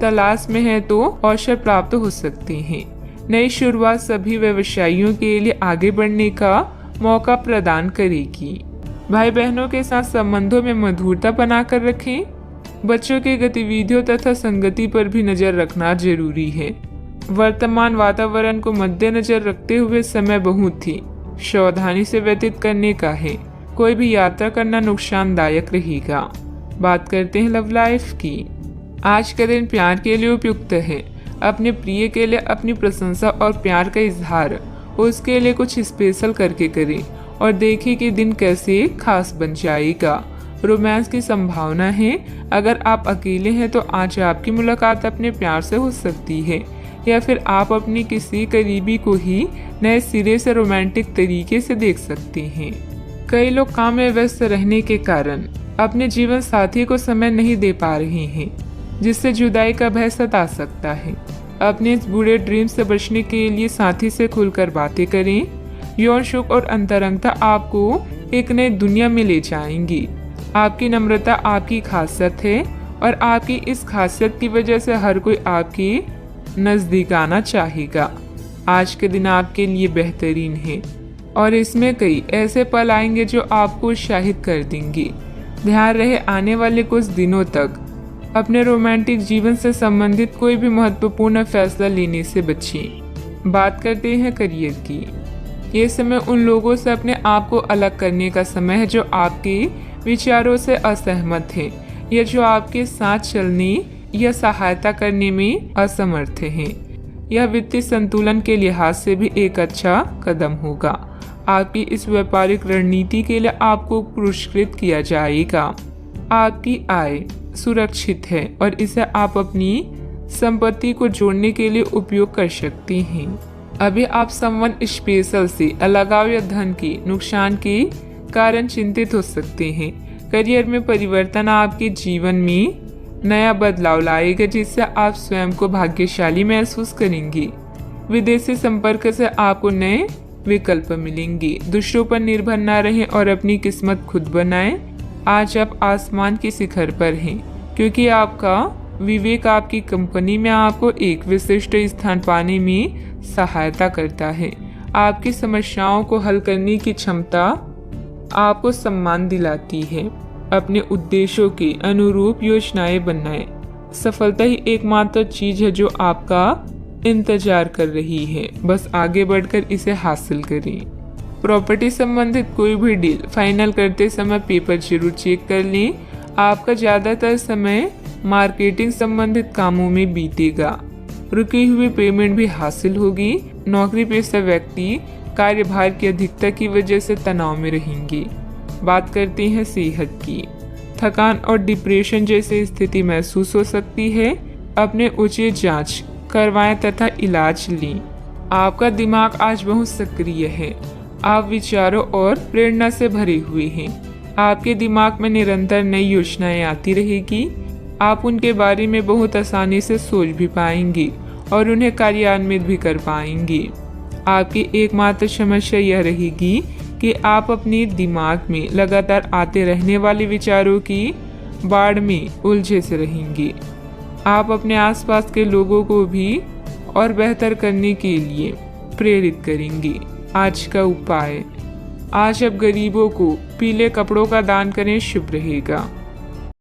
S1: तलाश में हैं तो अवसर प्राप्त हो सकते हैं। नई शुरुआत सभी व्यवसायियों के लिए आगे बढ़ने का मौका प्रदान करेगी। भाई बहनों के साथ संबंधों में मधुरता बनाकर रखें। बच्चों की गतिविधियों तथा संगति पर भी नजर रखना जरूरी है। वर्तमान वातावरण को मद्देनजर रखते हुए समय बहुत ही सावधानी से व्यतीत करने का है। कोई भी यात्रा करना नुकसानदायक रहेगा। बात करते हैं लव लाइफ की। आज का दिन प्यार के लिए उपयुक्त है। अपने प्रिय के लिए अपनी प्रशंसा और प्यार का इजहार उसके लिए कुछ स्पेशल करके करें और देखें कि दिन कैसे खास बन जाएगा। रोमांस की संभावना है। अगर आप अकेले हैं तो आज आपकी मुलाकात अपने प्यार से हो सकती है, या फिर आप अपनी किसी करीबी को ही नए सिरे से रोमांटिक तरीके से देख सकते हैं। कई लोग काम में व्यस्त रहने के कारण अपने जीवन साथी को समय नहीं दे पा रहे हैं, जिससे जुदाई का भय सता सकता है। अपने इस बुरे ड्रीम से बचने के लिए साथी से खुलकर बातें करें। यौन सुख और अंतरंगता आपको एक नई दुनिया में ले जाएंगी। आपकी नम्रता आपकी खासियत है और आपकी इस खासियत की वजह से हर कोई आपके नजदीक आना चाहेगा। आज के दिन आपके लिए बेहतरीन है और इसमें कई ऐसे पल आएंगे जो आपको उत्साहित कर देंगे। ध्यान रहे आने वाले कुछ दिनों तक अपने रोमांटिक जीवन से संबंधित कोई भी महत्वपूर्ण फैसला लेने से बचिए। बात करते हैं करियर की। ये समय उन लोगों से अपने आप को अलग करने का समय है जो आपके विचारों से असहमत हैं या जो आपके साथ चलने या सहायता करने में असमर्थ हैं। यह वित्तीय संतुलन के लिहाज से भी एक अच्छा कदम होगा। आपकी इस व्यापारिक रणनीति के लिए आपको पुरस्कृत किया जाएगा। आपकी आय सुरक्षित है और इसे आप अपनी संपत्ति को जोड़ने के लिए उपयोग कर सकते हैं। अभी आप समवन स्पेशल से अलगाव या धन के नुकसान के कारण चिंतित हो सकते हैं। करियर में परिवर्तन आपके जीवन में नया बदलाव लाएगा जिससे आप स्वयं को भाग्यशाली महसूस करेंगे। विदेशी संपर्क से आपको नए विकल्प मिलेंगे। दूसरों पर निर्भर न रहें और अपनी किस्मत खुद बनाएं। आज आप आसमान के शिखर पर हैं क्योंकि आपका विवेक आपकी कंपनी में आपको एक विशिष्ट स्थान पाने में सहायता करता है। आपकी समस्याओं को हल करने की क्षमता आपको सम्मान दिलाती है। अपने उद्देश्यों के अनुरूप योजनाएं बनाएं। सफलता ही एकमात्र चीज है जो आपका इंतजार कर रही है, बस आगे बढ़कर इसे हासिल करें। प्रॉपर्टी संबंधित कोई भी डील फाइनल करते समय पेपर जरूर चेक कर लें। आपका ज्यादातर समय मार्केटिंग संबंधित कामों में बीतेगा। रुकी हुई पेमेंट भी हासिल होगी। नौकरी पेशा व्यक्ति कार्यभार की अधिकता की वजह से तनाव में रहेंगे। बात करते हैं सेहत की। थकान और डिप्रेशन जैसी स्थिति महसूस हो सकती है। अपने उचित जांच करवाएं तथा इलाज लें। आपका दिमाग आज बहुत सक्रिय है। आप विचारों और प्रेरणा से भरे हुए हैं। आपके दिमाग में निरंतर नई योजनाएं आती रहेगी। आप उनके बारे में बहुत आसानी से सोच भी पाएंगे और उन्हें कार्यान्वित भी कर पाएंगे। आपकी एकमात्र समस्या यह रहेगी कि आप अपने दिमाग में लगातार आते रहने वाले विचारों की बाढ़ में उलझे से रहेंगे। आप अपने आसपास के लोगों को भी और बेहतर करने के लिए प्रेरित करेंगे। आज का उपाय, आज आप गरीबों को पीले कपड़ों का दान करें, शुभ रहेगा।